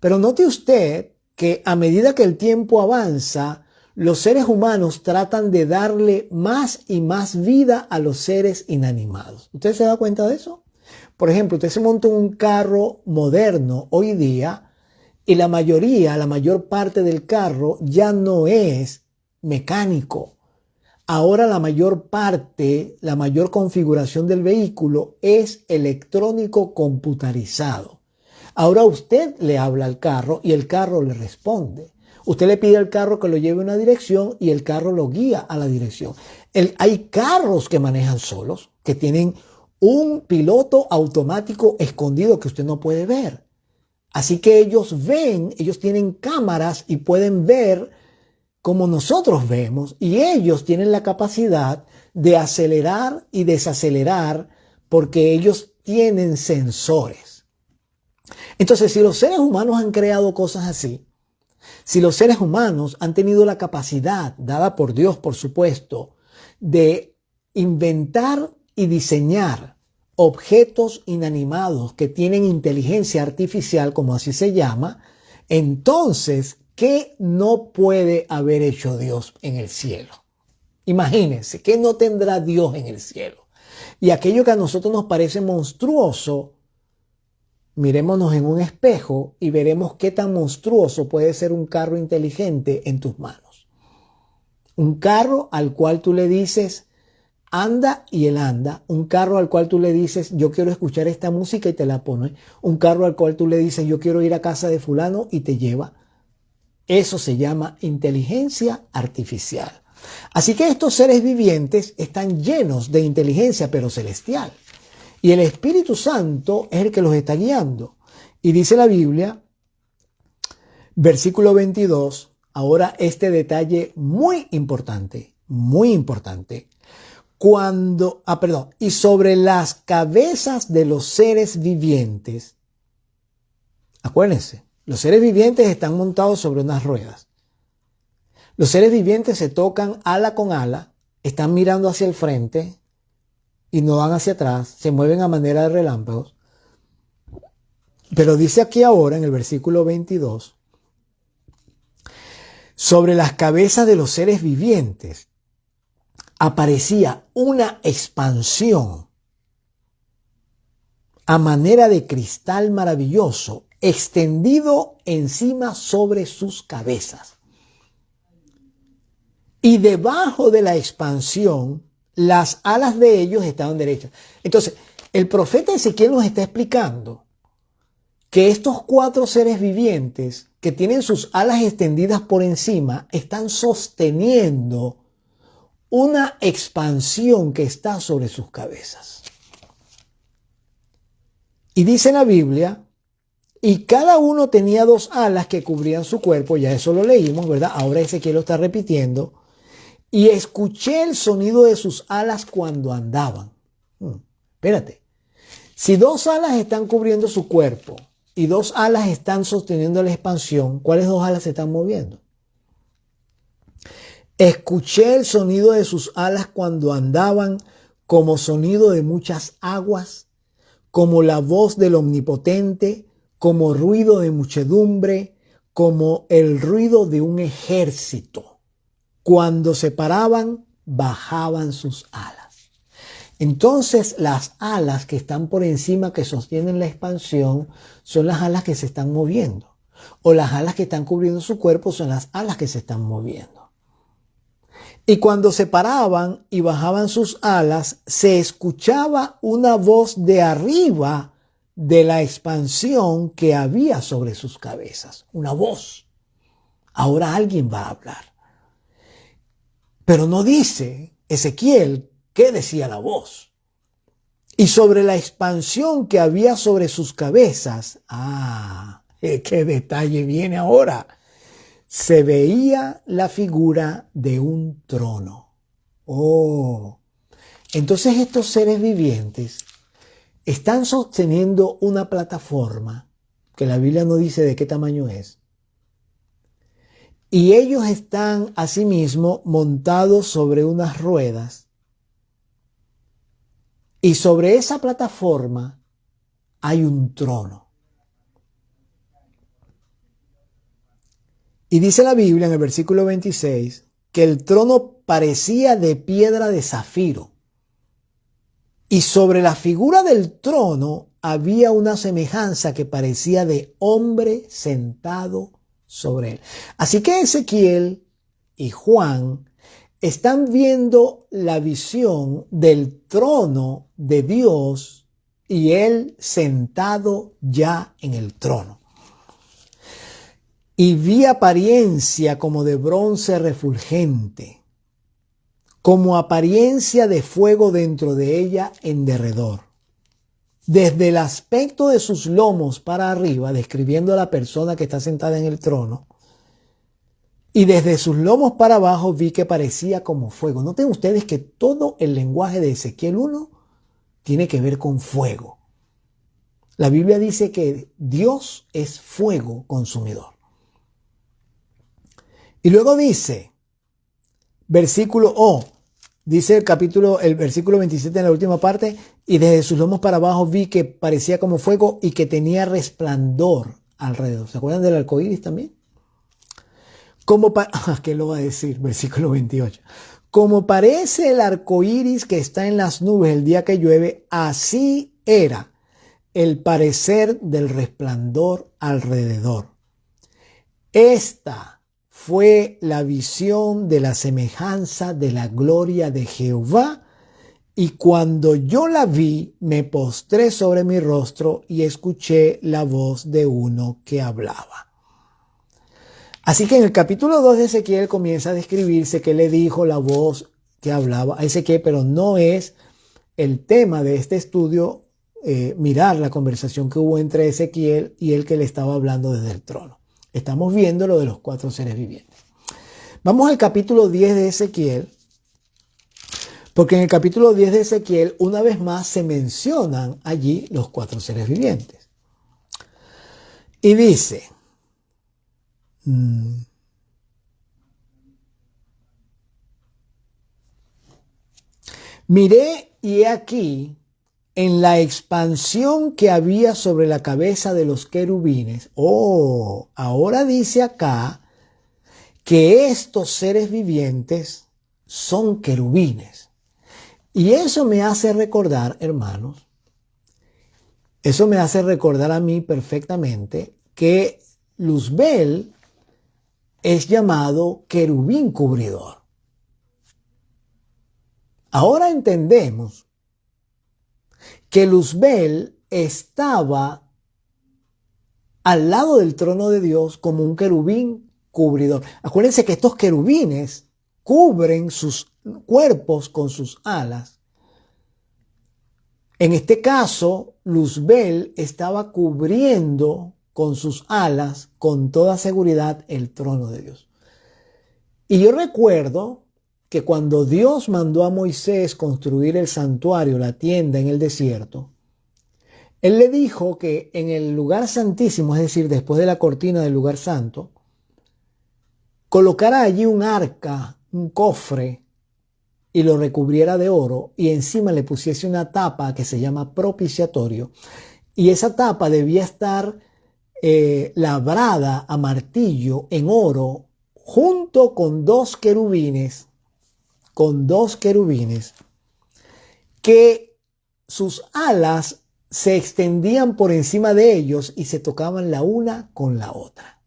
Pero note usted que a medida que el tiempo avanza, los seres humanos tratan de darle más y más vida a los seres inanimados. ¿Usted se da cuenta de eso? Por ejemplo, usted se monta en un carro moderno hoy día y la mayor parte del carro ya no es mecánico. Ahora la mayor configuración del vehículo es electrónico computarizado. Ahora usted le habla al carro y el carro le responde. Usted le pide al carro que lo lleve a una dirección y el carro lo guía a la dirección. Hay carros que manejan solos, que tienen un piloto automático escondido que usted no puede ver. Así que ellos tienen cámaras y pueden ver como nosotros vemos, y ellos tienen la capacidad de acelerar y desacelerar porque ellos tienen sensores. Entonces, si los seres humanos han creado cosas así, si los seres humanos han tenido la capacidad, dada por Dios, por supuesto, de inventar y diseñar objetos inanimados que tienen inteligencia artificial, como así se llama, entonces, ¿qué no puede haber hecho Dios en el cielo? Imagínense, ¿qué no tendrá Dios en el cielo? Y aquello que a nosotros nos parece monstruoso, mirémonos en un espejo y veremos qué tan monstruoso puede ser un carro inteligente en tus manos. Un carro al cual tú le dices, anda, y él anda. Un carro al cual tú le dices, yo quiero escuchar esta música y te la pone. Un carro al cual tú le dices, yo quiero ir a casa de fulano y te lleva. Eso se llama inteligencia artificial. Así que estos seres vivientes están llenos de inteligencia, pero celestial. Y el Espíritu Santo es el que los está guiando. Y dice la Biblia, versículo 22, ahora este detalle muy importante, muy importante. Y sobre las cabezas de los seres vivientes, acuérdense, los seres vivientes están montados sobre unas ruedas. Los seres vivientes se tocan ala con ala, están mirando hacia el frente y no van hacia atrás, se mueven a manera de relámpagos. Pero dice aquí ahora en el versículo 22, sobre las cabezas de los seres vivientes aparecía una expansión a manera de cristal maravilloso, extendido encima sobre sus cabezas. Y debajo de la expansión, las alas de ellos estaban derechas. Entonces, el profeta Ezequiel nos está explicando que estos 4 seres vivientes que tienen sus alas extendidas por encima están sosteniendo una expansión que está sobre sus cabezas. Y dice la Biblia, y cada uno tenía 2 alas que cubrían su cuerpo, ya eso lo leímos, ¿verdad? Ahora Ezequiel lo está repitiendo. Y escuché el sonido de sus alas cuando andaban. Espérate. Si 2 alas están cubriendo su cuerpo y 2 alas están sosteniendo la expansión, ¿cuáles 2 alas se están moviendo? Escuché el sonido de sus alas cuando andaban, como sonido de muchas aguas, como la voz del Omnipotente, como ruido de muchedumbre, como el ruido de un ejército. Cuando se paraban, bajaban sus alas. Entonces, las alas que están por encima, que sostienen la expansión, son las alas que se están moviendo. O las alas que están cubriendo su cuerpo son las alas que se están moviendo. Y cuando se paraban y bajaban sus alas, se escuchaba una voz de arriba de la expansión que había sobre sus cabezas. Una voz. Ahora alguien va a hablar. Pero no dice Ezequiel qué decía la voz. Y sobre la expansión que había sobre sus cabezas, qué detalle viene ahora. Se veía la figura de un trono. Entonces estos seres vivientes están sosteniendo una plataforma que la Biblia no dice de qué tamaño es. Y ellos están asimismo montados sobre unas ruedas. Y sobre esa plataforma hay un trono. Y dice la Biblia en el versículo 26 que el trono parecía de piedra de zafiro. Y sobre la figura del trono había una semejanza que parecía de hombre sentado sobre él. Así que Ezequiel y Juan están viendo la visión del trono de Dios y él sentado ya en el trono. Y vi apariencia como de bronce refulgente, como apariencia de fuego dentro de ella en derredor. Desde el aspecto de sus lomos para arriba, describiendo a la persona que está sentada en el trono, y desde sus lomos para abajo vi que parecía como fuego. Noten ustedes que todo el lenguaje de Ezequiel 1 tiene que ver con fuego. La Biblia dice que Dios es fuego consumidor. Y luego dice, dice el versículo 27 en la última parte, y desde sus lomos para abajo vi que parecía como fuego y que tenía resplandor alrededor. ¿Se acuerdan del arco iris también? ¿Qué lo va a decir? Versículo 28. Como parece el arco iris que está en las nubes el día que llueve, así era el parecer del resplandor alrededor. Esta fue la visión de la semejanza de la gloria de Jehová, y cuando yo la vi, me postré sobre mi rostro y escuché la voz de uno que hablaba. Así que en el capítulo 2 de Ezequiel comienza a describirse que le dijo la voz que hablaba a Ezequiel, pero no es el tema de este estudio mirar la conversación que hubo entre Ezequiel y el que le estaba hablando desde el trono. Estamos viendo lo de los 4 seres vivientes. Vamos al capítulo 10 de Ezequiel, porque en el capítulo 10 de Ezequiel una vez más se mencionan allí los 4 seres vivientes. Y dice, miré y he aquí en la expansión que había sobre la cabeza de los querubines. Oh, ahora dice acá que estos seres vivientes son querubines. Y eso me hace recordar, hermanos, eso me hace recordar a mí perfectamente que Luzbel es llamado querubín cubridor. Ahora entendemos que Luzbel estaba al lado del trono de Dios como un querubín cubridor. Acuérdense que estos querubines cubren sus cuerpos con sus alas. En este caso, Luzbel estaba cubriendo con sus alas, con toda seguridad, el trono de Dios. Y yo recuerdo que cuando Dios mandó a Moisés construir el santuario, la tienda en el desierto, Él le dijo que en el lugar santísimo, es decir, después de la cortina del lugar santo, colocara allí un arca, un cofre, y lo recubriera de oro, y encima le pusiese una tapa que se llama propiciatorio, y esa tapa debía estar labrada a martillo en oro, junto con dos querubines, que sus alas se extendían por encima de ellos y se tocaban la una con la otra.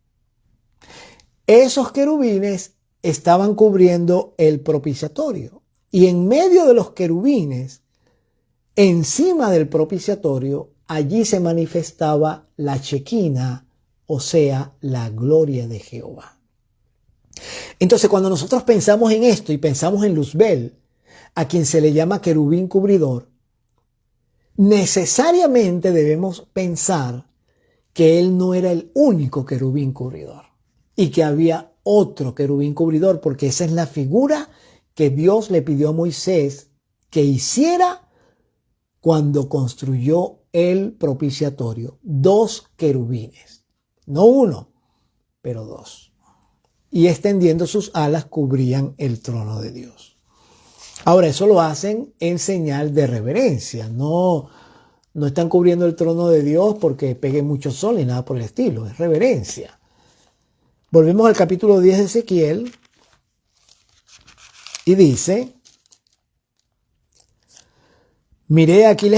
Esos querubines estaban cubriendo el propiciatorio, y en medio de los querubines, encima del propiciatorio, allí se manifestaba la Shequina, o sea, la gloria de Jehová. Entonces, cuando nosotros pensamos en esto y pensamos en Luzbel, a quien se le llama querubín cubridor, necesariamente debemos pensar que él no era el único querubín cubridor y que había otro querubín cubridor, porque esa es la figura que Dios le pidió a Moisés que hiciera cuando construyó el propiciatorio. 2 querubines, no uno, pero 2. Y extendiendo sus alas cubrían el trono de Dios. Ahora, eso lo hacen en señal de reverencia. No están cubriendo el trono de Dios porque pegue mucho sol ni nada por el estilo. Es reverencia. Volvemos al capítulo 10 de Ezequiel. Y dice, miré aquí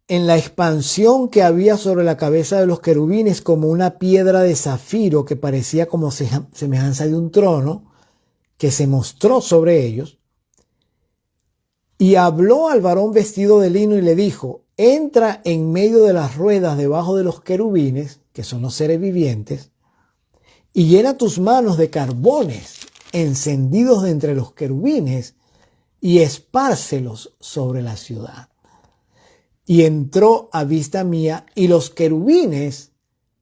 en la expansión que había sobre la cabeza de los querubines como una piedra de zafiro que parecía como semejanza de un trono que se mostró sobre ellos. Y habló al varón vestido de lino y le dijo, entra en medio de las ruedas debajo de los querubines, que son los seres vivientes, y llena tus manos de carbones encendidos de entre los querubines y espárcelos sobre la ciudad. Y entró a vista mía, y los querubines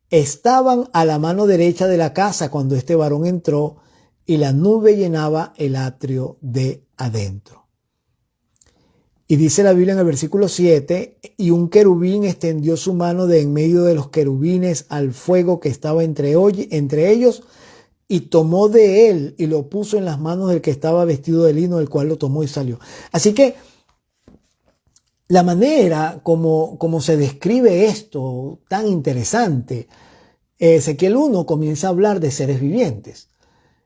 estaban a la mano derecha de la casa cuando este varón entró, y la nube llenaba el atrio de adentro. Y dice la Biblia en el versículo 7, y un querubín extendió su mano de en medio de los querubines al fuego que estaba entre ellos, y tomó de él y lo puso en las manos del que estaba vestido de lino, el cual lo tomó y salió. Así que la manera como se describe esto, tan interesante, Ezequiel 1 comienza a hablar de seres vivientes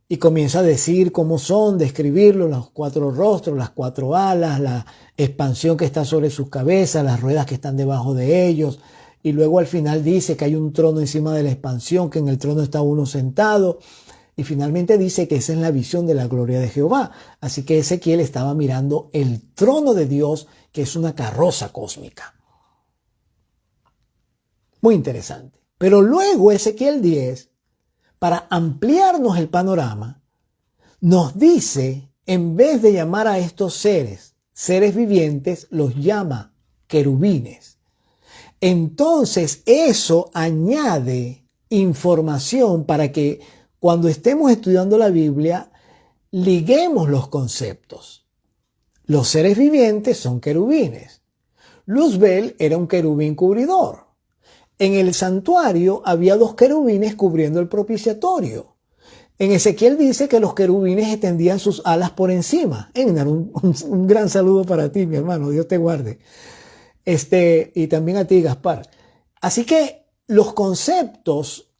y comienza a decir cómo son, describirlos, los 4 rostros, las 4 alas, la expansión que está sobre sus cabezas, las ruedas que están debajo de ellos. Y luego al final dice que hay un trono encima de la expansión, que en el trono está uno sentado. Y finalmente dice que esa es la visión de la gloria de Jehová. Así que Ezequiel estaba mirando el trono de Dios, que es una carroza cósmica. Muy interesante. Pero luego Ezequiel 10 para ampliarnos el panorama, nos dice, en vez de llamar a estos seres vivientes, los llama querubines. Entonces, eso añade información para que cuando estemos estudiando la Biblia, liguemos los conceptos. Los seres vivientes son querubines. Luzbel era un querubín cubridor. En el santuario había 2 querubines cubriendo el propiciatorio. En Ezequiel dice que los querubines extendían sus alas por encima. Egnar, un gran saludo para ti, mi hermano. Dios te guarde. Y también a ti, Gaspar. Así que los conceptos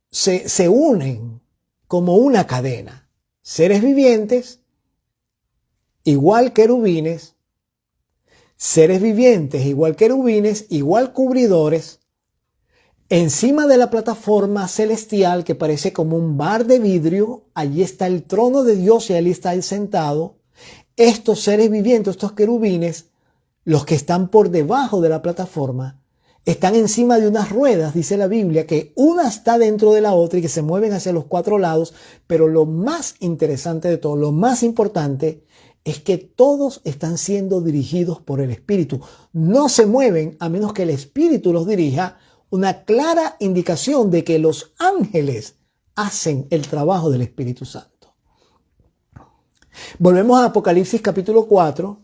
se unen como una cadena. Seres vivientes, igual querubines. Seres vivientes, igual querubines, igual cubridores. Encima de la plataforma celestial que parece como un bar de vidrio, allí está el trono de Dios y allí está Él sentado. Estos seres vivientes, estos querubines, los que están por debajo de la plataforma, están encima de unas ruedas, dice la Biblia, que una está dentro de la otra y que se mueven hacia los 4 lados, pero lo más interesante de todo, lo más importante, es que todos están siendo dirigidos por el Espíritu. No se mueven a menos que el Espíritu los dirija, una clara indicación de que los ángeles hacen el trabajo del Espíritu Santo. Volvemos a Apocalipsis capítulo 4,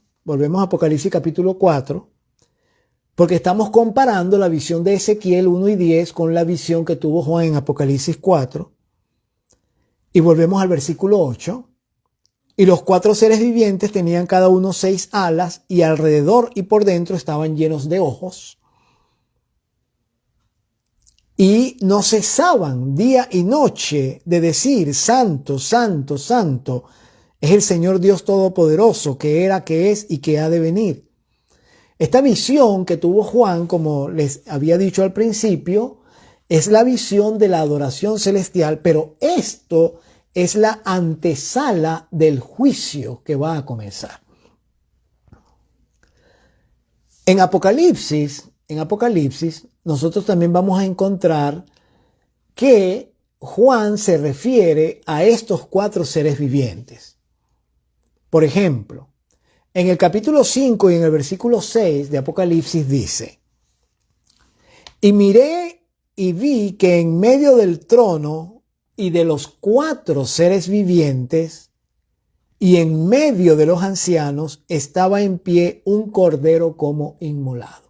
porque estamos comparando la visión de Ezequiel 1 y 10 con la visión que tuvo Juan en Apocalipsis 4. Y volvemos al versículo 8. Y los 4 seres vivientes tenían cada uno 6 alas y alrededor y por dentro estaban llenos de ojos. Y no cesaban día y noche de decir, Santo, Santo, Santo, es el Señor Dios Todopoderoso, que era, que es y que ha de venir. Esta visión que tuvo Juan, como les había dicho al principio, es la visión de la adoración celestial, pero esto es la antesala del juicio que va a comenzar. En Apocalipsis, nosotros también vamos a encontrar que Juan se refiere a estos 4 seres vivientes. Por ejemplo, en el capítulo 5 y en el versículo 6 de Apocalipsis dice: y miré y vi que en medio del trono y de los 4 seres vivientes y en medio de los ancianos estaba en pie un cordero como inmolado.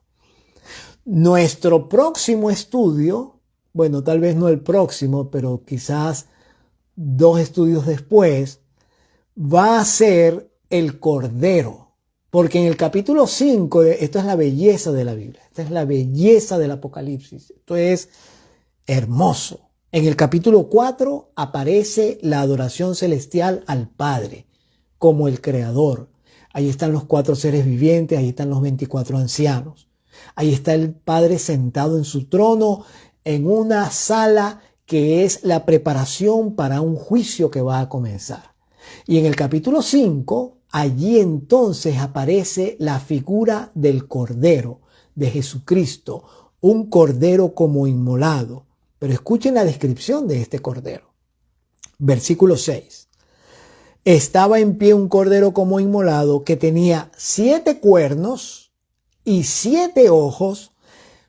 Nuestro próximo estudio, bueno, tal vez no el próximo, pero quizás 2 estudios después, va a ser el Cordero. Porque en el capítulo 5, esto es la belleza de la Biblia, esta es la belleza del Apocalipsis, esto es hermoso. En el capítulo 4 aparece la adoración celestial al Padre como el Creador. Ahí están los 4 seres vivientes, ahí están los 24 ancianos. Ahí está el Padre sentado en su trono en una sala que es la preparación para un juicio que va a comenzar. Y en el capítulo 5, allí entonces aparece la figura del Cordero, de Jesucristo, un Cordero como inmolado. Pero escuchen la descripción de este Cordero. Versículo 6. Estaba en pie un Cordero como inmolado que tenía 7 cuernos y 7 ojos,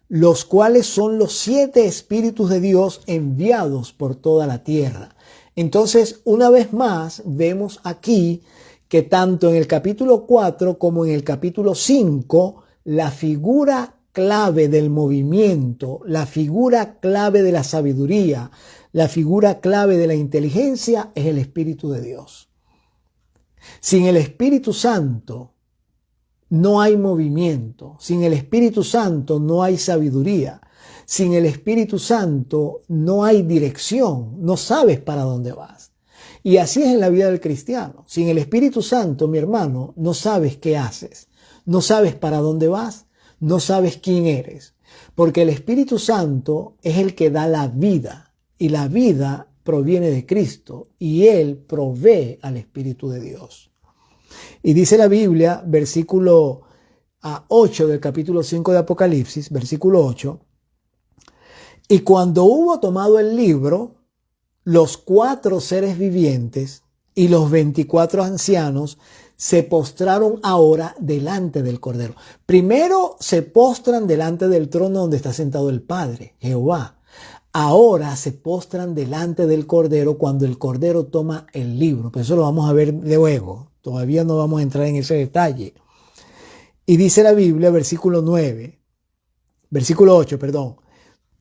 los cuales son los 7 espíritus de Dios enviados por toda la tierra. Entonces, una vez más, vemos aquí que tanto en el capítulo 4 como en el capítulo 5, la figura clave del movimiento, la figura clave de la sabiduría, la figura clave de la inteligencia es el Espíritu de Dios. Sin el Espíritu Santo no hay movimiento. Sin el Espíritu Santo no hay sabiduría. Sin el Espíritu Santo no hay dirección. No sabes para dónde vas. Y así es en la vida del cristiano. Sin el Espíritu Santo, mi hermano, no sabes qué haces. No sabes para dónde vas. No sabes quién eres. Porque el Espíritu Santo es el que da la vida. Y la vida proviene de Cristo. Y Él provee al Espíritu de Dios. Y dice la Biblia, versículo 8 del capítulo 5 de Apocalipsis, versículo 8, y cuando hubo tomado el libro, los 4 seres vivientes y los 24 ancianos se postraron ahora delante del Cordero. Primero se postran delante del trono donde está sentado el Padre, Jehová. Ahora se postran delante del Cordero cuando el Cordero toma el libro. Pero eso lo vamos a ver luego. Todavía no vamos a entrar en ese detalle. Y dice la Biblia, versículo 8,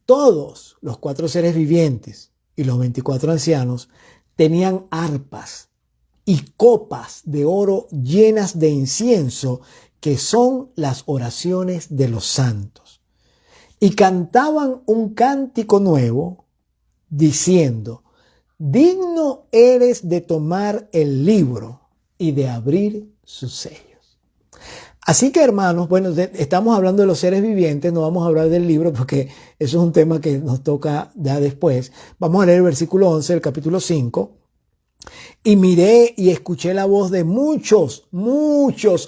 todos los 4 seres vivientes y los 24 ancianos tenían arpas y copas de oro llenas de incienso, que son las oraciones de los santos. Y cantaban un cántico nuevo, diciendo: digno eres de tomar el libro y de abrir sus sellos. Así que, hermanos, bueno, estamos hablando de los seres vivientes, no vamos a hablar del libro porque eso es un tema que nos toca ya después. Vamos a leer el versículo 11 del capítulo 5. Y miré y escuché la voz de muchos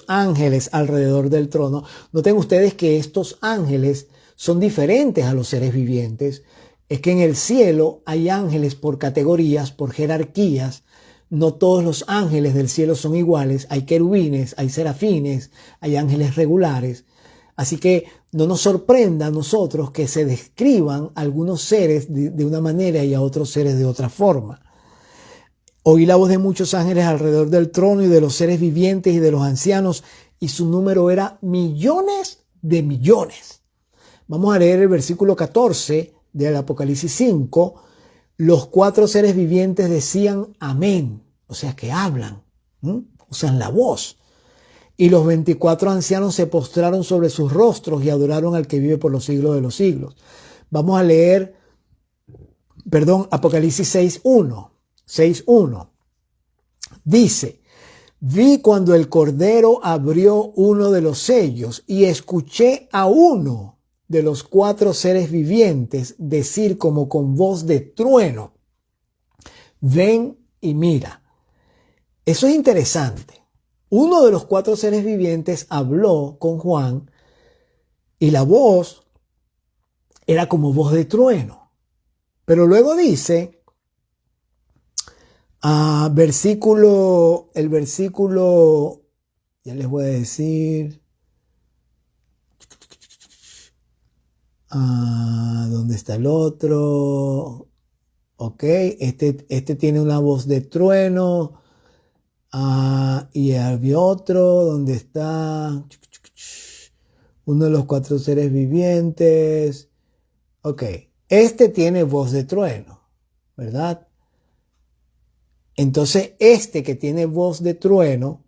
ángeles alrededor del trono. Noten ustedes que estos ángeles son diferentes a los seres vivientes. Es que en el cielo hay ángeles por categorías, por jerarquías. No todos los ángeles del cielo son iguales. Hay querubines, hay serafines, hay ángeles regulares. Así que no nos sorprenda a nosotros que se describan algunos seres de una manera y a otros seres de otra forma. Oí la voz de muchos ángeles alrededor del trono y de los seres vivientes y de los ancianos, y su número era millones de millones. Vamos a leer el versículo 14 del Apocalipsis 5. Los 4 seres vivientes decían amén, o sea que hablan, usan la voz. Y los 24 ancianos se postraron sobre sus rostros y adoraron al que vive por los siglos de los siglos. Vamos a leer, Apocalipsis 6.1. Dice: vi cuando el Cordero abrió uno de los sellos y escuché a uno de los 4 seres vivientes decir como con voz de trueno: ven y mira. Eso es interesante. Uno de los 4 seres vivientes habló con Juan y la voz era como voz de trueno. Pero luego dice, el versículo, ya les voy a decir, ¿dónde está el otro? Ok, este tiene una voz de trueno, y había otro, ¿dónde está? Uno de los 4 seres vivientes. Ok, este tiene voz de trueno, ¿verdad? Entonces, este que tiene voz de trueno,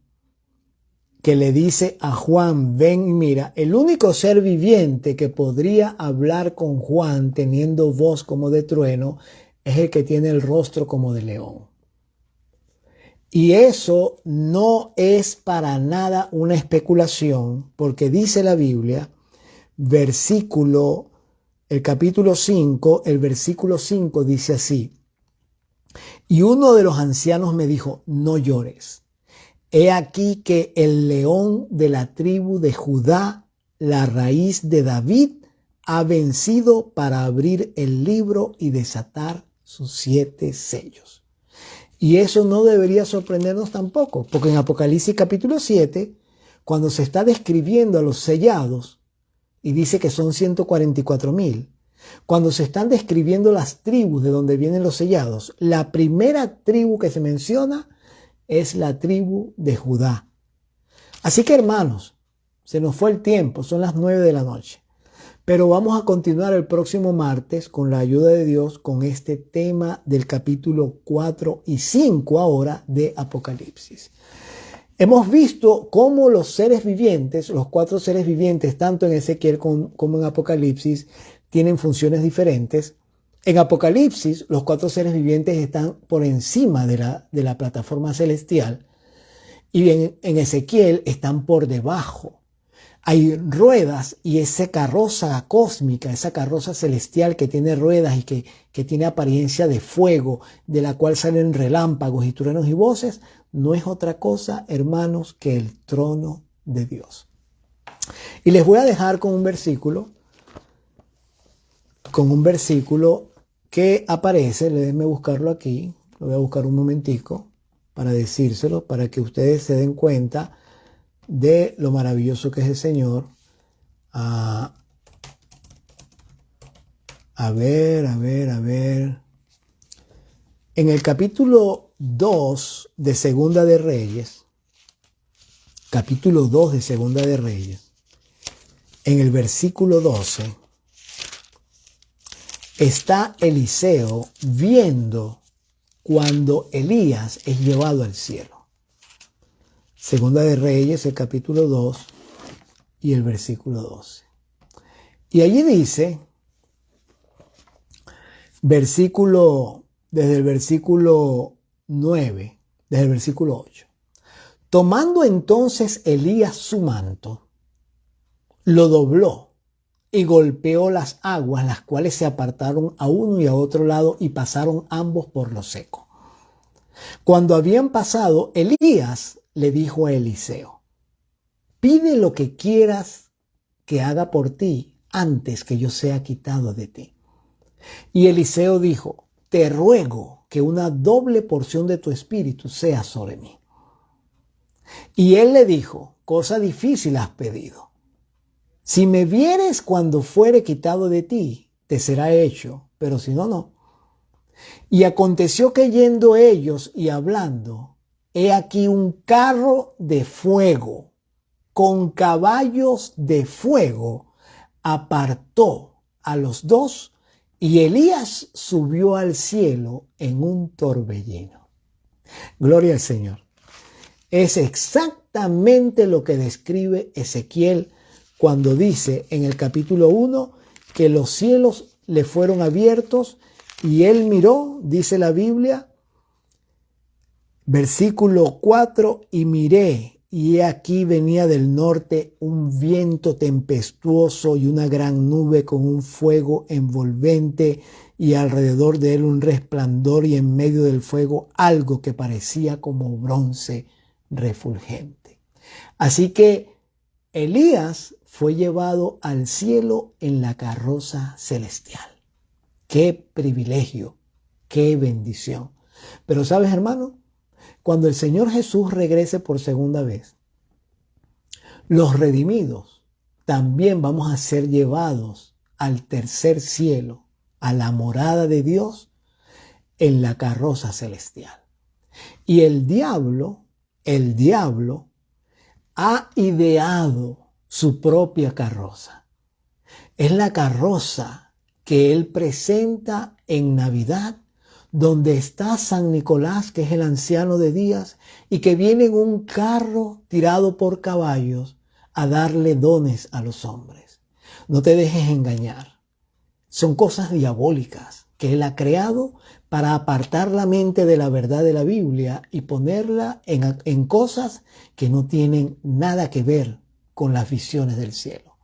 que le dice a Juan, ven y mira, el único ser viviente que podría hablar con Juan teniendo voz como de trueno es el que tiene el rostro como de león. Y eso no es para nada una especulación, porque dice la Biblia, el capítulo 5, el versículo 5 dice así: y uno de los ancianos me dijo, no llores. He aquí que el león de la tribu de Judá, la raíz de David, ha vencido para abrir el libro y desatar sus 7 sellos. Y eso no debería sorprendernos tampoco, porque en Apocalipsis capítulo 7, cuando se está describiendo a los sellados, y dice que son 144,000, cuando se están describiendo las tribus de donde vienen los sellados, la primera tribu que se menciona es la tribu de Judá. Así que, hermanos, se nos fue el tiempo, son las 9 de la noche. Pero vamos a continuar el próximo martes, con la ayuda de Dios, con este tema del capítulo 4 y 5 ahora de Apocalipsis. Hemos visto cómo los seres vivientes, los 4 seres vivientes, tanto en Ezequiel como en Apocalipsis, tienen funciones diferentes. En Apocalipsis, los 4 seres vivientes están por encima de la plataforma celestial, y en Ezequiel están por debajo. Hay ruedas, y esa carroza cósmica, esa carroza celestial que tiene ruedas y que tiene apariencia de fuego, de la cual salen relámpagos y truenos y voces, no es otra cosa, hermanos, que el trono de Dios. Y les voy a dejar con un versículo que aparece, déjenme buscarlo aquí, lo voy a buscar un momentico para decírselo, para que ustedes se den cuenta de lo maravilloso que es el Señor. A ver. En el capítulo 2 de Segunda de Reyes, en el versículo 12, está Eliseo viendo cuando Elías es llevado al cielo. Segunda de Reyes, el capítulo 2 y el versículo 12. Y allí dice, desde el versículo 9, desde el versículo 8. Tomando entonces Elías su manto, lo dobló y golpeó las aguas, las cuales se apartaron a uno y a otro lado y pasaron ambos por lo seco. Cuando habían pasado, Elías le dijo a Eliseo: pide lo que quieras que haga por ti antes que yo sea quitado de ti. Y Eliseo dijo: te ruego que una doble porción de tu espíritu sea sobre mí. Y él le dijo: cosa difícil has pedido. Si me vieres cuando fuere quitado de ti, te será hecho, pero si no, no. Y aconteció que yendo ellos y hablando, he aquí un carro de fuego con caballos de fuego apartó a los dos, y Elías subió al cielo en un torbellino. Gloria al Señor. Es exactamente lo que describe Ezequiel cuando dice en el capítulo 1 que los cielos le fueron abiertos y él miró, dice la Biblia, versículo 4, y miré, y he aquí venía del norte un viento tempestuoso y una gran nube con un fuego envolvente, y alrededor de él un resplandor, y en medio del fuego algo que parecía como bronce refulgente. Así que Elías fue llevado al cielo en la carroza celestial. ¡Qué privilegio! ¡Qué bendición! Pero ¿sabes, hermano? Cuando el Señor Jesús regrese por segunda vez, los redimidos también vamos a ser llevados al tercer cielo, a la morada de Dios en la carroza celestial. Y el diablo ha ideado su propia carroza. Es la carroza que él presenta en Navidad, donde está San Nicolás, que es el anciano de días, y que viene en un carro tirado por caballos a darle dones a los hombres. No te dejes engañar. Son cosas diabólicas que él ha creado para apartar la mente de la verdad de la Biblia y ponerla en cosas que no tienen nada que ver con las visiones del cielo.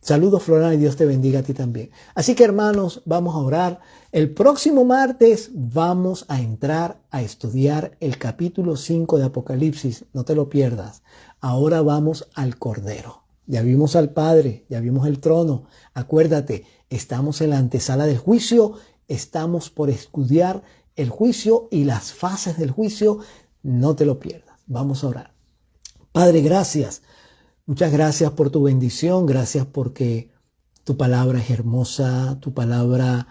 Saludos, Florana, y Dios te bendiga a ti también. Así que, hermanos, vamos a orar. El próximo martes vamos a entrar a estudiar el capítulo 5 de Apocalipsis. No te lo pierdas. Ahora vamos al Cordero. Ya vimos al Padre, ya vimos el trono. Acuérdate, estamos en la antesala del juicio. Estamos por estudiar el juicio y las fases del juicio. No te lo pierdas. Vamos a orar. Padre, gracias. Muchas gracias por tu bendición, gracias porque tu palabra es hermosa, tu palabra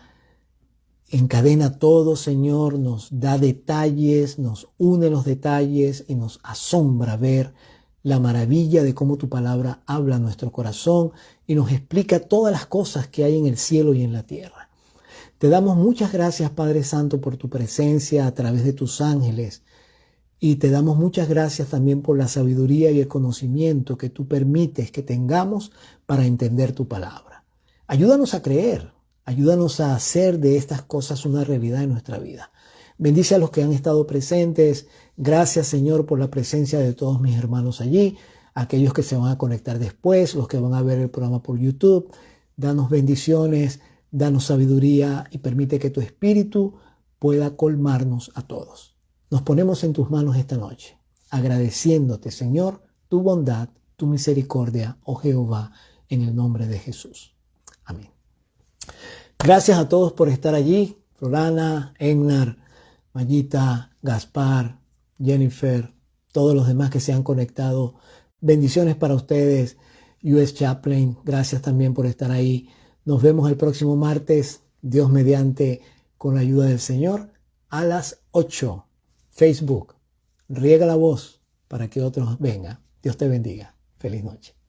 encadena todo, Señor, nos da detalles, nos une los detalles y nos asombra ver la maravilla de cómo tu palabra habla a nuestro corazón y nos explica todas las cosas que hay en el cielo y en la tierra. Te damos muchas gracias, Padre Santo, por tu presencia a través de tus ángeles. Y te damos muchas gracias también por la sabiduría y el conocimiento que tú permites que tengamos para entender tu palabra. Ayúdanos a creer, ayúdanos a hacer de estas cosas una realidad en nuestra vida. Bendice a los que han estado presentes. Gracias, Señor, por la presencia de todos mis hermanos allí, aquellos que se van a conectar después, los que van a ver el programa por YouTube. Danos bendiciones, danos sabiduría y permite que tu Espíritu pueda colmarnos a todos. Nos ponemos en tus manos esta noche, agradeciéndote, Señor, tu bondad, tu misericordia, oh Jehová, en el nombre de Jesús. Amén. Gracias a todos por estar allí. Florana, Egnar, Mayita, Gaspar, Jennifer, todos los demás que se han conectado. Bendiciones para ustedes. US Chaplain, gracias también por estar ahí. Nos vemos el próximo martes, Dios mediante, con la ayuda del Señor, a las 8. Facebook, riega la voz para que otros vengan. Dios te bendiga. Feliz noche.